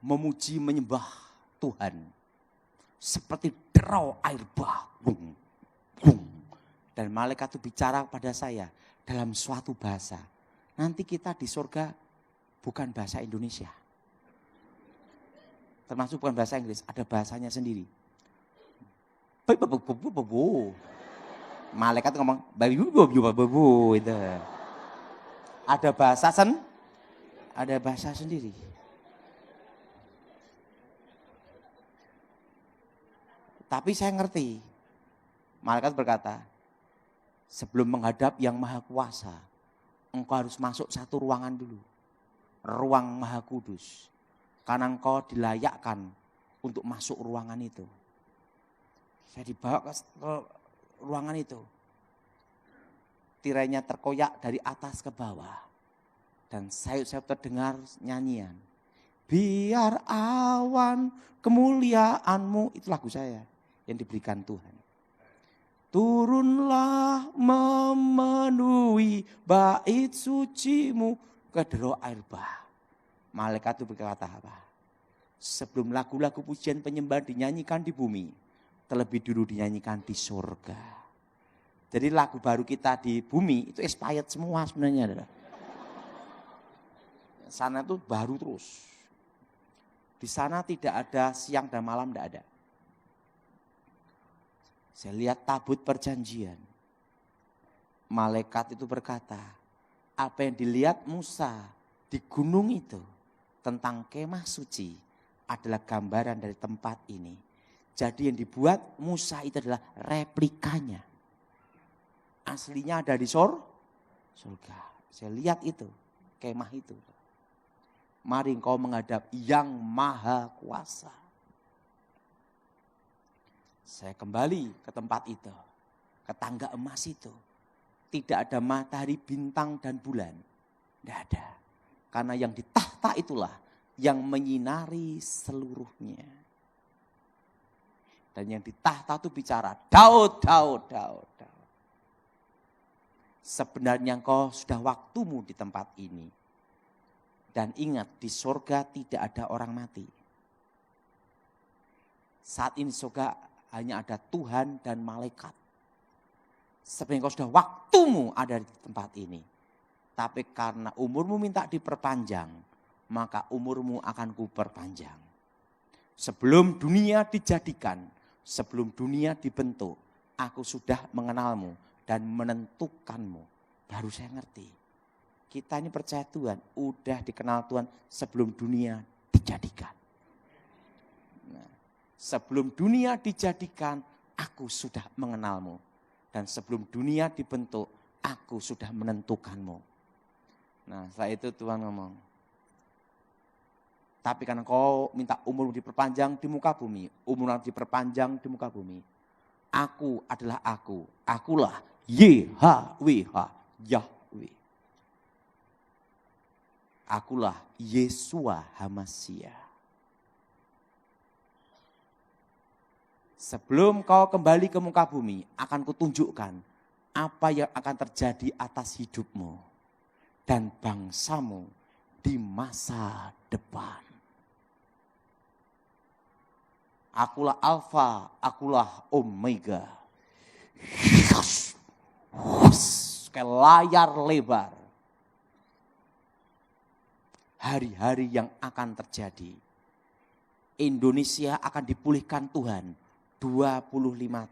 Memuji menyembah Tuhan. Seperti derau air bah. Bung, bung. Dan malaikat itu bicara pada saya dalam suatu bahasa. Nanti kita di surga bukan bahasa Indonesia. Termasuk bukan bahasa Inggris, ada bahasanya sendiri. Malaikat ngomong, itu. Ada bahasa sendiri. Tapi saya ngerti. Malaikat berkata, sebelum menghadap yang maha kuasa, engkau harus masuk satu ruangan dulu. Ruang maha kudus. Karena engkau dilayakkan untuk masuk ruangan itu. Saya dibawa ke ruangan itu. Tirainya terkoyak dari atas ke bawah. Dan sayup-sayup terdengar nyanyian. Biar awan kemuliaanmu, itu lagu saya yang diberikan Tuhan. Turunlah memenuhi bait sucimu ke dero air bah. Malaikat itu berkata apa? Sebelum lagu-lagu pujian penyembahan dinyanyikan di bumi, terlebih dulu dinyanyikan di surga. Jadi lagu baru kita di bumi itu expired semua sebenarnya. Sana itu baru terus. Di sana tidak ada siang dan malam, tidak ada. Saya lihat tabut perjanjian. Malaikat itu berkata, apa yang dilihat Musa di gunung itu tentang kemah suci adalah gambaran dari tempat ini. Jadi yang dibuat Musa itu adalah replikanya. Aslinya ada di surga. Saya lihat itu, kemah itu. Mari engkau menghadap yang maha kuasa. Saya kembali ke tempat itu, ke tangga emas itu. Tidak ada matahari, bintang, dan bulan. Tidak ada. Karena yang di tahta itulah yang menyinari seluruhnya. Dan yang di tahta itu bicara, Daud, Daud, Daud, Daud. Sebenarnya engkau sudah waktumu di tempat ini. Dan ingat, di surga tidak ada orang mati. Saat ini surga hanya ada Tuhan dan malaikat. Sebenarnya engkau sudah waktumu ada di tempat ini. Tapi karena umurmu minta diperpanjang, maka umurmu akan kuperpanjang. Sebelum dunia dijadikan, sebelum dunia dibentuk, aku sudah mengenalmu dan menentukanmu. Baru saya ngerti. Kita ini percaya Tuhan, udah dikenal Tuhan sebelum dunia dijadikan. Nah, sebelum dunia dijadikan, aku sudah mengenalmu. Dan sebelum dunia dibentuk, aku sudah menentukanmu. Nah, setelah itu Tuhan ngomong, tapi karena kau minta umurmu diperpanjang di muka bumi, umurmu diperpanjang di muka bumi. Aku adalah aku, akulah YHWH, Yahweh. Akulah Yesua Hamasyah. Sebelum kau kembali ke muka bumi, akan kutunjukkan apa yang akan terjadi atas hidupmu dan bangsamu di masa depan. Akulah Alfa, akulah Omega. Kayak layar lebar. Hari-hari yang akan terjadi. Indonesia akan dipulihkan Tuhan 25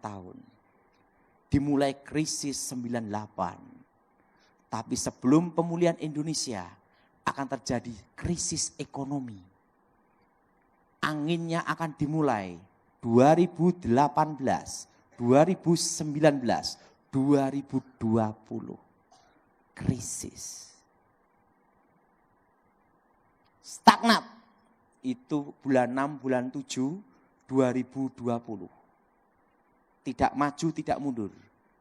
tahun. Dimulai krisis 98. Tapi sebelum pemulihan Indonesia akan terjadi krisis ekonomi. Anginnya akan dimulai 2018, 2019, 2020. Krisis. Stagnat. Itu bulan 6, bulan 7, 2020. Tidak maju, tidak mundur.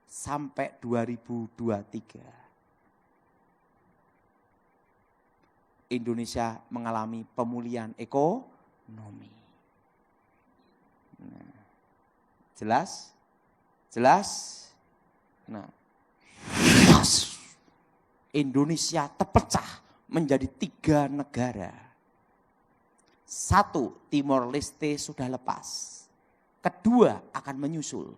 Sampai 2023. Indonesia mengalami pemulihan ekonomi. Nah, jelas? Jelas? Nah, Indonesia terpecah menjadi 3 negara. 1, Timor Leste sudah lepas. Kedua akan menyusul.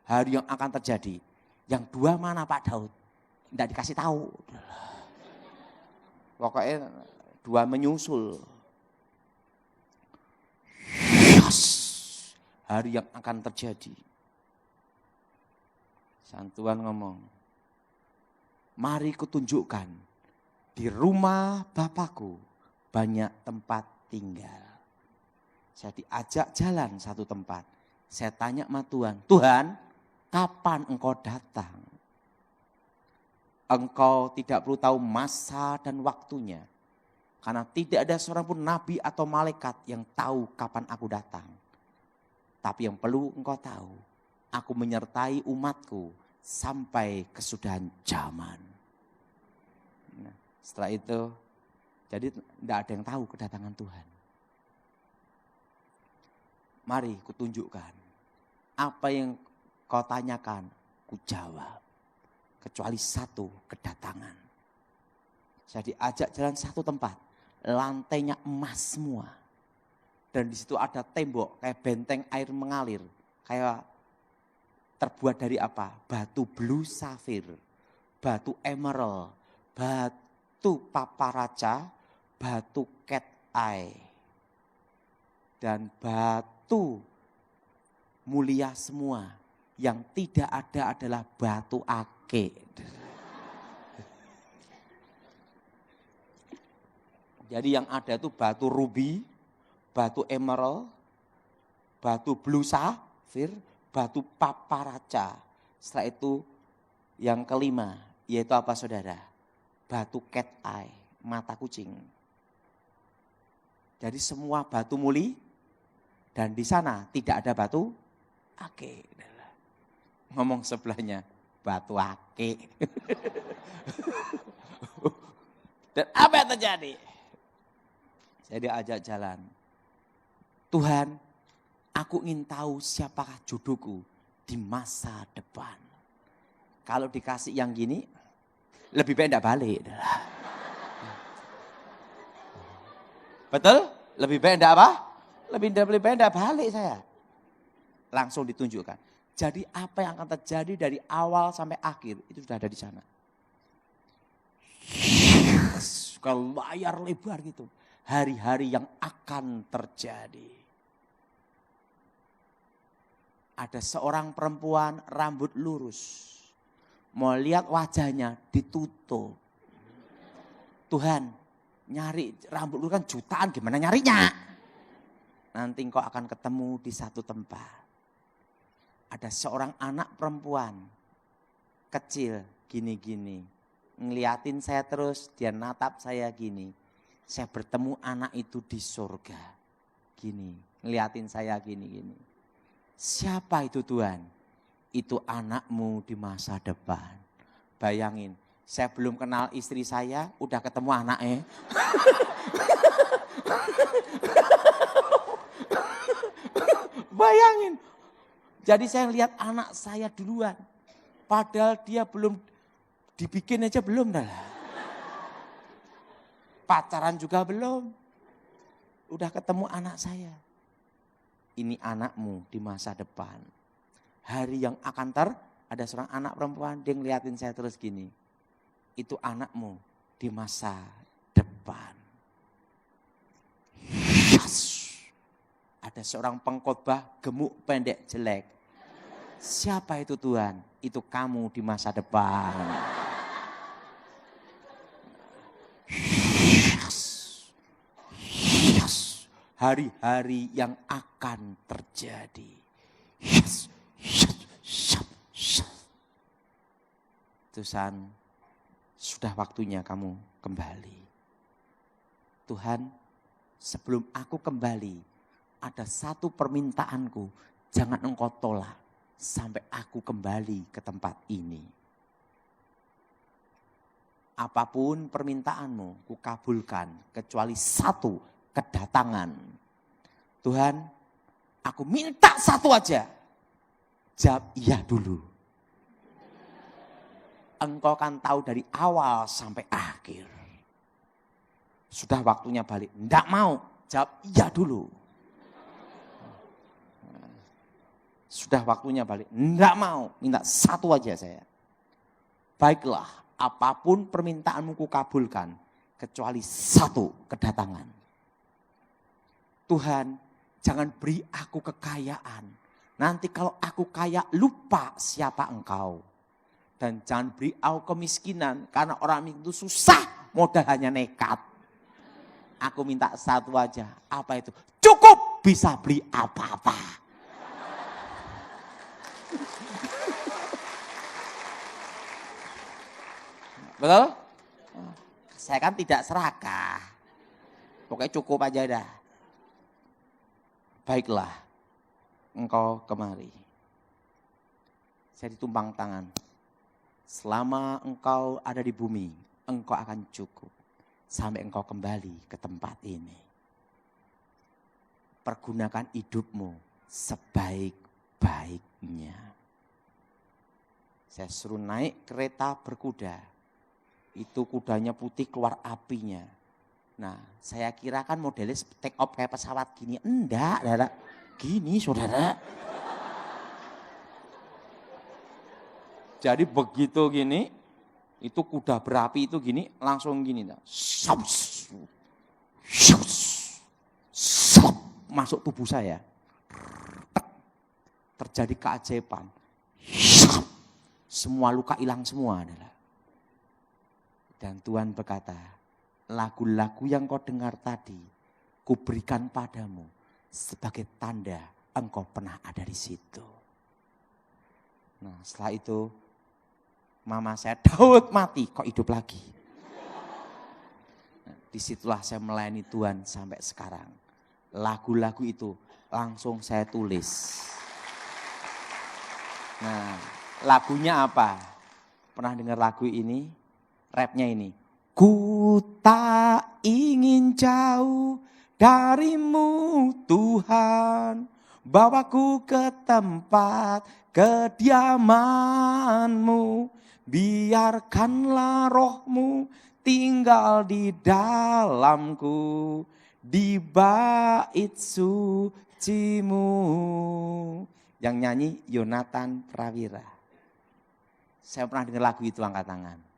Hari yang akan terjadi. Yang 2 mana Pak Daud? Tidak dikasih tahu. Pokoknya 2 menyusul. Hari yang akan terjadi. Santuan ngomong, mari kutunjukkan di rumah Bapakku banyak tempat tinggal. Saya diajak jalan satu tempat. Saya tanya sama Tuhan, Tuhan, kapan engkau datang? Engkau tidak perlu tahu masa dan waktunya. Karena tidak ada seorang pun nabi atau malaikat yang tahu kapan aku datang. Tapi yang perlu engkau tahu, aku menyertai umatku sampai kesudahan zaman. Nah, setelah itu, jadi tidak ada yang tahu kedatangan Tuhan. Mari kutunjukkan. Apa yang kau tanyakan, ku jawab. Kecuali satu, kedatangan. Saya diajak jalan satu tempat. Lantainya emas semua. Dan di situ ada tembok kayak benteng air mengalir. Kayak terbuat dari apa? Batu blue safir, batu emerald, batu paparaca, batu cat eye. Dan batu mulia semua. Yang tidak ada adalah batu ake. Jadi yang ada itu batu ruby, batu emerald, batu blue safir, batu paparaca. Setelah itu yang kelima, yaitu apa saudara? Batu cat eye, mata kucing. Jadi semua batu muli dan di sana tidak ada batu ake. Ngomong sebelahnya, batu ake. Dan apa yang terjadi? Saya diajak jalan. Tuhan, aku ingin tahu siapakah jodohku di masa depan. Kalau dikasih yang gini, lebih baik tidak balik. Betul? Lebih baik tidak apa? Lebih baik tidak balik saya. Langsung ditunjukkan. Jadi apa yang akan terjadi dari awal sampai akhir, itu sudah ada di sana. Kalau layar lebar gitu. Hari-hari yang akan terjadi. Ada seorang perempuan rambut lurus. Mau lihat wajahnya ditutup. Tuhan, nyari rambut lurus kan jutaan, gimana nyarinya? Nanti engkau akan ketemu di satu tempat. Ada seorang anak perempuan kecil gini-gini. Ngeliatin saya terus, dia natap saya gini. Saya bertemu anak itu di surga. Gini, ngeliatin saya gini-gini. Siapa itu Tuhan? Itu anakmu di masa depan. Bayangin, saya belum kenal istri saya, udah ketemu anaknya. Bayangin. Jadi saya lihat anak saya duluan. Padahal dia belum dibikin aja belum dah. Pacaran juga belum. Udah ketemu anak saya. Ini anakmu di masa depan. Hari yang akan ada seorang anak perempuan, dia ngeliatin saya terus gini. Itu anakmu di masa depan. Yes. Ada seorang pengkhotbah gemuk, pendek, jelek. Siapa itu Tuhan? Itu kamu di masa depan. Yes. Yes. Hari-hari yang akan terjadi. Yes. Yes. Yes. Yes. Tuhan, sudah waktunya kamu kembali. Tuhan, sebelum aku kembali, ada satu permintaanku, jangan engkau tolak sampai aku kembali ke tempat ini. Apapun permintaanmu, ku kabulkan kecuali satu, kedatangan. Tuhan, aku minta satu aja. Jawab iya dulu. Engkau kan tahu dari awal sampai akhir. Sudah waktunya balik, enggak mau, jawab iya dulu. Sudah waktunya balik, enggak mau, minta satu aja saya. Baiklah, apapun permintaanmu ku kabulkan, kecuali satu, kedatangan. Tuhan, jangan beri aku kekayaan. Nanti kalau aku kaya, lupa siapa engkau. Dan jangan beri aku kemiskinan, karena orang itu susah, modal hanya nekat. Aku minta satu aja, apa itu? Cukup! bisa beli apa-apa. Betul? Saya kan tidak serakah. Pokoknya cukup aja dah. Baiklah, engkau kemari. Saya ditumpang tangan. Selama engkau ada di bumi, engkau akan cukup. Sampai engkau kembali ke tempat ini. Pergunakan hidupmu sebaik-baiknya. Saya suruh naik kereta berkuda. Itu kudanya putih keluar apinya. Nah, saya kira kan modelnya take off kayak pesawat gini. Enggak, saudara. Gini, saudara. Jadi begitu gini, itu kuda berapi itu gini, langsung gini. Masuk tubuh saya. Terjadi keajaiban. Semua luka hilang semua. Dan Tuhan berkata, lagu-lagu yang kau dengar tadi, kuberikan padamu sebagai tanda engkau pernah ada di situ. Nah, setelah itu mama saya, Daud mati, kok hidup lagi. Nah, disitulah saya melayani Tuhan sampai sekarang. Lagu-lagu itu langsung saya tulis. Nah, lagunya apa? Pernah dengar lagu ini? Rapnya ini. Ku tak ingin jauh darimu Tuhan, bawaku ke tempat kediamanmu, biarkanlah rohmu tinggal di dalamku, di bait sucimu. Yang nyanyi Yonatan Prawira. Saya pernah dengar lagu itu, angkat tangan.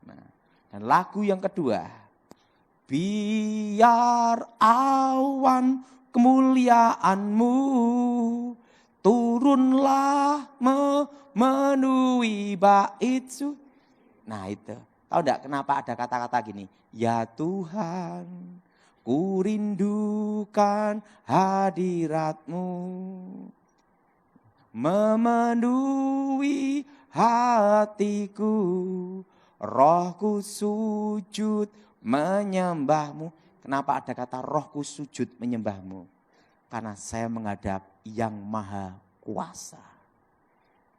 Nah, dan lagu yang kedua, biar awan kemuliaanmu turunlah memenuhi bait suci. Nah itu, tahu enggak kenapa ada kata-kata gini? Ya Tuhan, ku rindukan hadiratmu, memenuhi hatiku, rohku sujud menyembahmu. Kenapa ada kata rohku sujud menyembahmu? Karena saya menghadap yang maha kuasa.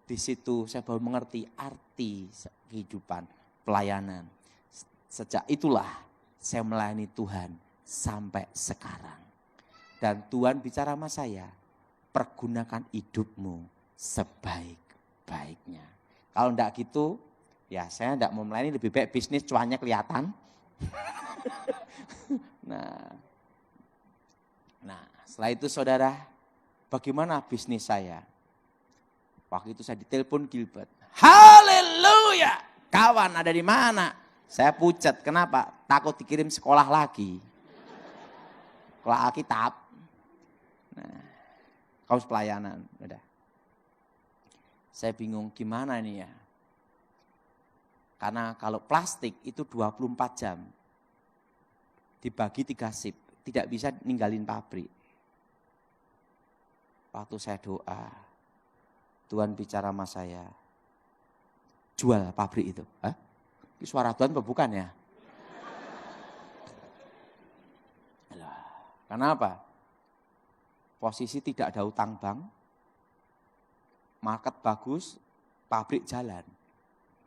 Di situ saya baru mengerti arti kehidupan pelayanan. Sejak itulah saya melayani Tuhan sampai sekarang. Dan Tuhan bicara sama saya, pergunakan hidupmu sebaik-baiknya. Kalau enggak gitu, ya saya enggak mau melayani, lebih baik bisnis cuannya kelihatan. Nah, setelah itu saudara, bagaimana bisnis saya? Waktu itu saya ditelepon Gilbert. Haleluya! Kawan ada di mana? Saya pucat, kenapa? Takut dikirim sekolah lagi. Sekolah Alkitab. Nah, kaos pelayanan, udah. Saya bingung gimana ini ya. Karena kalau plastik itu 24 jam. Dibagi 3 shift, tidak bisa ninggalin pabrik. Waktu saya doa, Tuhan bicara sama saya, jual pabrik itu. Hah? Ini suara Tuhan apa bukan ya? Kenapa? Posisi tidak ada utang bank, market bagus, pabrik jalan.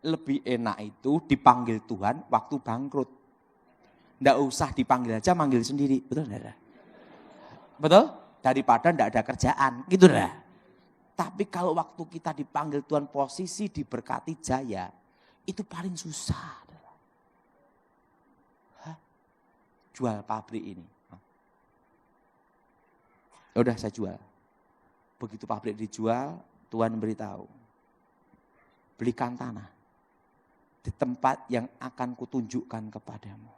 Lebih enak itu dipanggil Tuhan waktu bangkrut. Nggak usah dipanggil aja, manggil sendiri. Betul enggak? Betul? Daripada enggak ada kerjaan. Gitu enggak? Tapi kalau waktu kita dipanggil Tuhan, posisi diberkati jaya, itu paling susah. Hah? Jual pabrik ini. Udah saya jual. Begitu pabrik dijual, Tuhan beritahu, belikan tanah di tempat yang akan kutunjukkan kepadamu.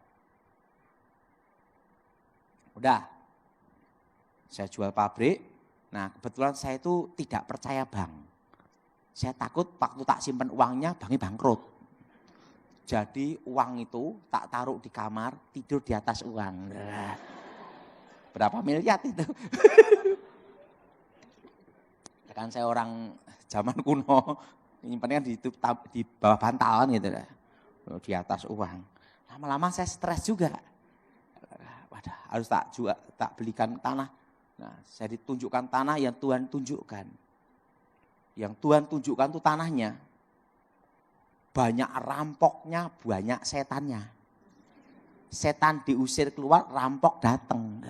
Udah, saya jual pabrik. Nah kebetulan saya itu tidak percaya bank. Saya takut waktu tak simpan uangnya, banknya bangkrut. Jadi uang itu tak taruh di kamar, tidur di atas uang. Berapa miliar itu? Kan saya orang zaman kuno, nyimpannya di bawah bantal gitu lah. Di atas uang. Lama-lama saya stres juga. Wadah, harus tak belikan tanah. Nah, saya ditunjukkan tanah yang Tuhan tunjukkan. Yang Tuhan tunjukkan itu tanahnya. Banyak rampoknya, banyak setannya. Setan diusir keluar, rampok datang.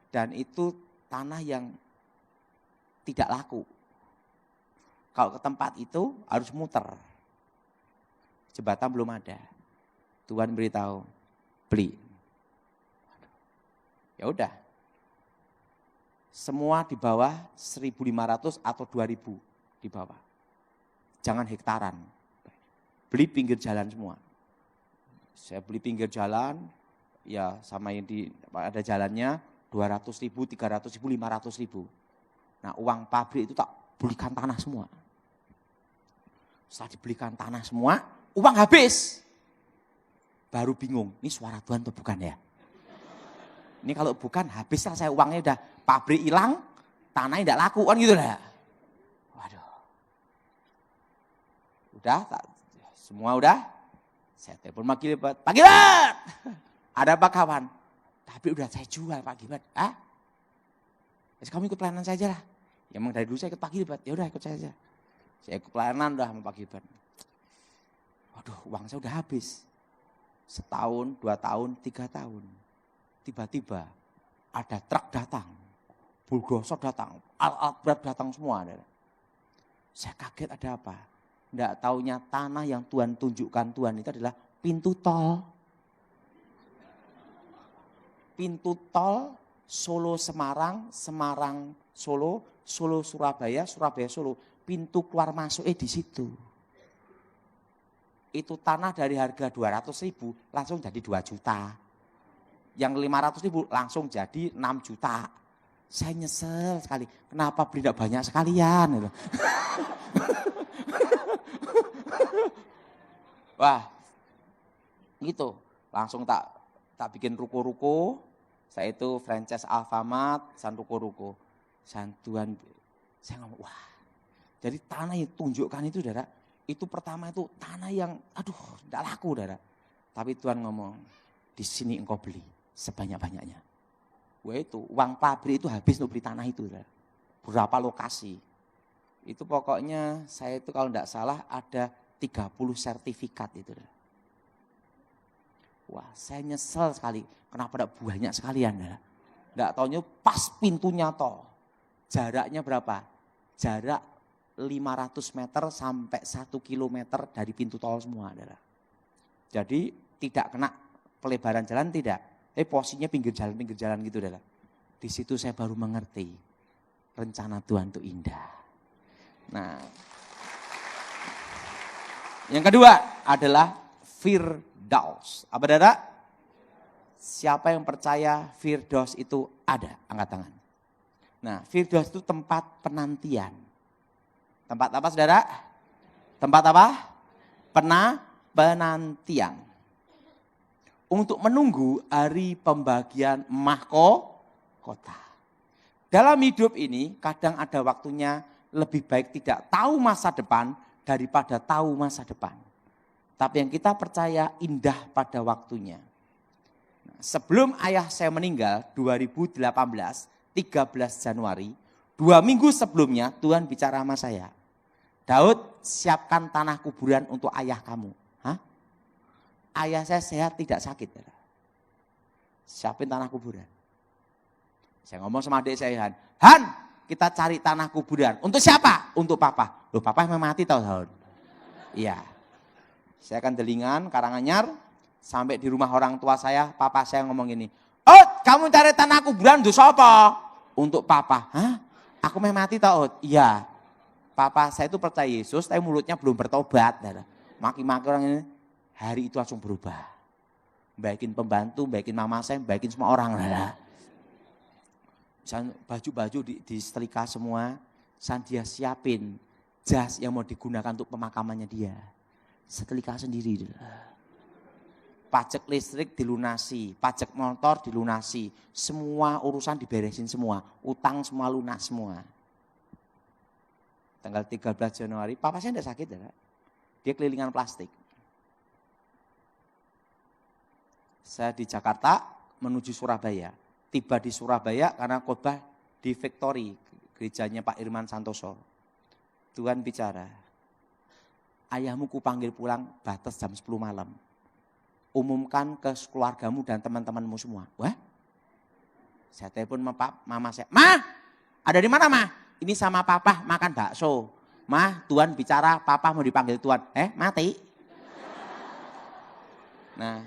Dan itu tanah yang tidak laku. Kalau ke tempat itu harus muter. Jembatan belum ada. Tuhan beritahu, beli. Ya udah. Semua di bawah 1.500 atau 2.000 di bawah. Jangan hektaran. Beli pinggir jalan semua. Saya beli pinggir jalan, ya sama yang ada jalannya 200.000, 300.000, 500.000. Nah uang pabrik itu tak belikan tanah semua. Setelah dibelikan tanah semua, uang habis. Baru bingung, ini suara Tuhan atau bukan ya? Ini kalau bukan habislah saya uangnya udah pabrik hilang, tanahnya tidak laku kan gitu lah. Waduh. Udah, semua udah. Saya telepon Pak Gilbert. Pak Gilbert! Ada apa kawan? Tapi udah saya jual Pak Gilbert. Ah? Jadi kamu ikut pelayanan saya aja lah. Ya emang dari dulu saya ikut Pak Gilbert. Ya udah ikut saya aja. Saya ikut pelayanan udah sama Pak Gilbert. Waduh, uang saya udah habis. 1 tahun, 2 tahun, 3 tahun. Tiba-tiba ada truk datang. Bulldozer datang. Alat-alat berat datang semua. Saya kaget ada apa. Tidak taunya tanah yang Tuhan tunjukkan Tuhan itu adalah pintu tol. Pintu tol Solo Semarang, Semarang Solo, Solo Surabaya, Surabaya Solo. Pintu keluar masuk di situ. Itu tanah dari harga 200.000 langsung jadi 2 juta. Yang 500.000 langsung jadi 6 juta. Saya nyesel sekali. Kenapa beli tidak banyak sekalian? Wah, gitu. Langsung tak bikin ruko-ruko. Saya itu franchise Alfamart, san ruko-ruko. Tuhan, saya ngomong, wah. Jadi tanah yang tunjukkan itu, saudara, itu pertama itu tanah yang, tidak laku, saudara. Tapi Tuhan ngomong, di sini engkau beli sebanyak-banyaknya. Wah itu, uang pabrik itu habis untuk beli tanah itu, saudara. Berapa lokasi. Itu pokoknya saya itu kalau tidak salah ada 30 sertifikat itu. Saudara. Wah saya nyesel sekali, kenapa tidak banyak sekalian. Saudara. Tidak taunya pas pintunya tol. Jaraknya berapa? Jarak 500 meter sampai 1 kilometer dari pintu tol semua. Saudara. Jadi tidak kena pelebaran jalan tidak. Tapi posisinya pinggir jalan gitu. Saudara. Di situ saya baru mengerti rencana Tuhan itu indah. Nah, yang kedua adalah Firdaus. Apa saudara? Siapa yang percaya Firdaus itu ada? Angkat tangan. Nah, Firdaus itu tempat penantian. Tempat apa saudara? Tempat apa? Penantian. Untuk menunggu hari pembagian mahkota. Dalam hidup ini kadang ada waktunya lebih baik tidak tahu masa depan daripada tahu masa depan. Tapi yang kita percaya indah pada waktunya. Sebelum ayah saya meninggal 2018, 13 Januari, 2 minggu sebelumnya Tuhan bicara sama saya. Daud, siapkan tanah kuburan untuk ayah kamu. Hah? Ayah saya sehat tidak sakit. Siapin tanah kuburan. Saya ngomong sama adik saya, Han, kita cari tanah kuburan. Untuk siapa? Untuk papa. Loh papa memang mati tahun. Iya. Saya akan Delingan, Karanganyar, sampai di rumah orang tua saya, papa saya ngomong gini, kamu cari tanah kuburan untuk siapa? Untuk papa. Hah? Aku memang mati tahun. Iya. Papa saya itu percaya Yesus, tapi mulutnya belum bertobat. Maki-maki orang ini, hari itu langsung berubah. Baikin pembantu, baikin mama saya, baikin semua orang. Baju-baju disetrika semua, dia siapin jas yang mau digunakan untuk pemakamannya dia. Setrika sendiri. pajak listrik dilunasi, pajak motor dilunasi, semua urusan diberesin semua, utang semua lunas semua. Tanggal 13 Januari, papa saya tidak sakit ya, dia kelilingan plastik. Saya di Jakarta menuju Surabaya, tiba di Surabaya karena khotbah di Victory, gerejanya Pak Irman Santoso. Tuhan bicara, ayahmu kupanggil pulang batas jam 10 malam. Umumkan ke keluargamu dan teman-temanmu semua. Wah, saya telepon mama saya, Ma, ada di mana Ma? Ini sama papa makan bakso. Ma, Tuhan bicara, papa mau dipanggil Tuhan. Mati. Nah,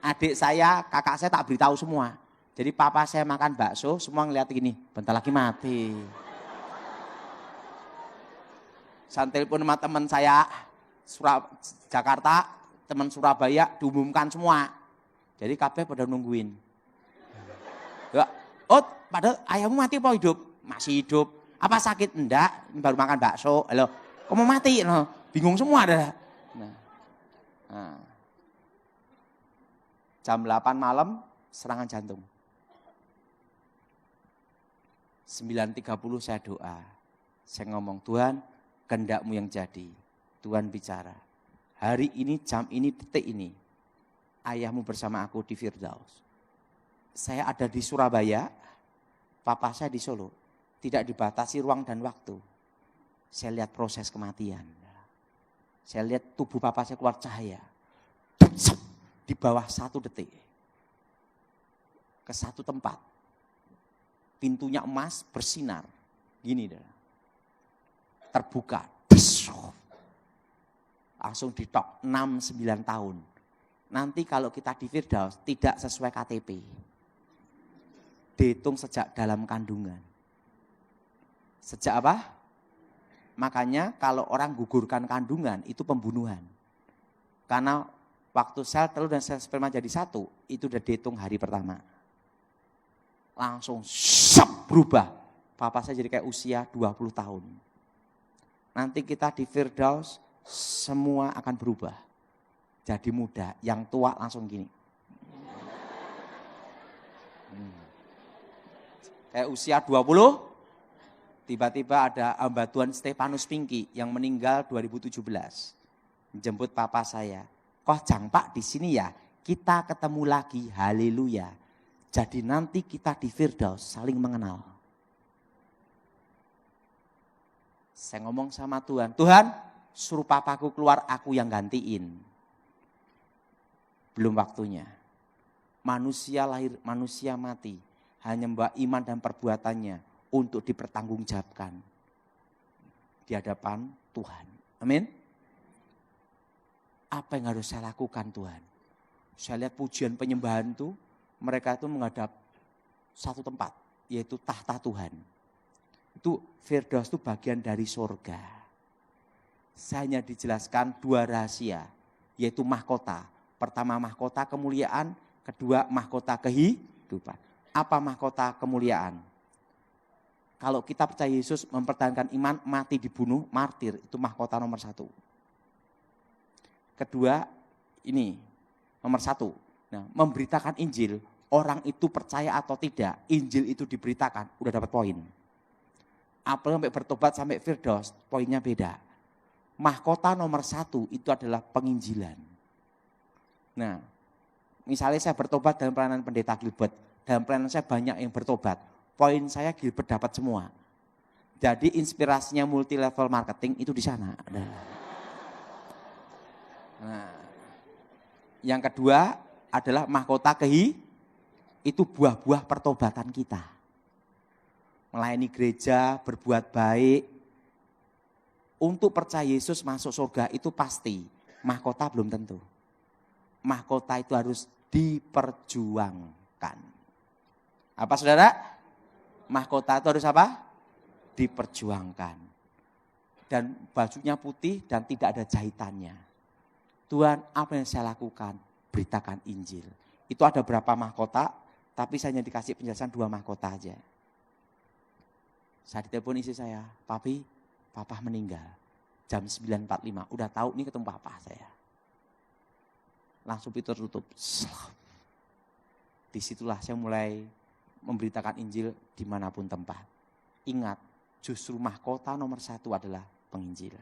adik saya, kakak saya tak beritahu semua. Jadi papa saya makan bakso, semua ngeliat gini, bentar lagi mati. Saya telepon sama teman saya, Jakarta, teman Surabaya, diumumkan semua. Jadi kabeh pada nungguin. Ya, padahal ayahmu mati apa hidup? Masih hidup. Apa sakit? Enggak, baru makan bakso. Halo, kamu mati? No, bingung semua dah. Nah. Jam 8 malam, serangan jantung. 9.30 saya doa. Saya ngomong, Tuhan, kehendak-Mu yang jadi. Tuhan bicara. Hari ini, jam ini, detik ini, ayahmu bersama aku di Firdaus. Saya ada di Surabaya, papa saya di Solo. Tidak dibatasi ruang dan waktu. Saya lihat proses kematian. Saya lihat tubuh papa saya keluar cahaya. Di bawah 1 detik. Ke satu tempat. Pintunya emas bersinar. Gini dah. Terbuka. Langsung ditok 6-9 tahun. Nanti kalau kita di Firdaus tidak sesuai KTP. Dihitung sejak dalam kandungan. Sejak apa? Makanya kalau orang gugurkan kandungan itu pembunuhan. Karena waktu sel telur dan sel sperma jadi satu, itu udah dihitung hari pertama. Langsung berubah. Papa saya jadi kayak usia 20 tahun. Nanti kita di Firdaus, semua akan berubah. Jadi muda, yang tua langsung gini. Kayak usia 20, tiba-tiba ada hamba Tuhan Stefanus Pinky yang meninggal 2017. Menjemput papa saya. Kok jang Pak di sini ya, kita ketemu lagi, haleluya. Jadi nanti kita di Firdaus saling mengenal. Saya ngomong sama Tuhan, Tuhan suruh papaku keluar, aku yang gantiin. Belum waktunya. Manusia lahir, manusia mati. Hanya membawa iman dan perbuatannya untuk dipertanggungjawabkan di hadapan Tuhan. Amin. Apa yang harus saya lakukan Tuhan? Saya lihat pujian penyembahan itu, mereka itu menghadap satu tempat, yaitu tahta Tuhan. Itu Firdaus itu bagian dari surga. Saya hanya dijelaskan 2 rahasia, yaitu mahkota. Pertama mahkota kemuliaan, kedua mahkota kehidupan. Apa mahkota kemuliaan? Kalau kita percaya Yesus mempertahankan iman, mati dibunuh, martir, itu mahkota nomor 1. Kedua, ini nomor 1. Nah, memberitakan Injil, orang itu percaya atau tidak, Injil itu diberitakan, udah dapat poin. Apalagi sampai bertobat sampai Firdaus, poinnya beda. Mahkota nomor 1 itu adalah penginjilan. Nah, misalnya saya bertobat dalam pelayanan pendeta Gilbert, dalam pelayanan saya banyak yang bertobat, poin saya Gilbert dapat semua. Jadi inspirasinya multi level marketing itu di sana. Nah, yang kedua adalah mahkota itu buah-buah pertobatan kita. Melayani gereja, berbuat baik. Untuk percaya Yesus masuk surga itu pasti, mahkota belum tentu. Mahkota itu harus diperjuangkan. Apa saudara? Mahkota itu harus apa? Diperjuangkan. Dan bajunya putih dan tidak ada jahitannya. Tuhan, apa yang saya lakukan? Beritakan Injil. Itu ada berapa mahkota, tapi saya hanya dikasih penjelasan 2 mahkota aja. Saya ditelepon istri saya, Papi, Papa meninggal. Jam 9.45, udah tahu nih ketemu Papa saya. langsung pintu tertutup. Disitulah saya mulai memberitakan Injil dimanapun tempat. Ingat, justru mahkota nomor 1 adalah penginjil.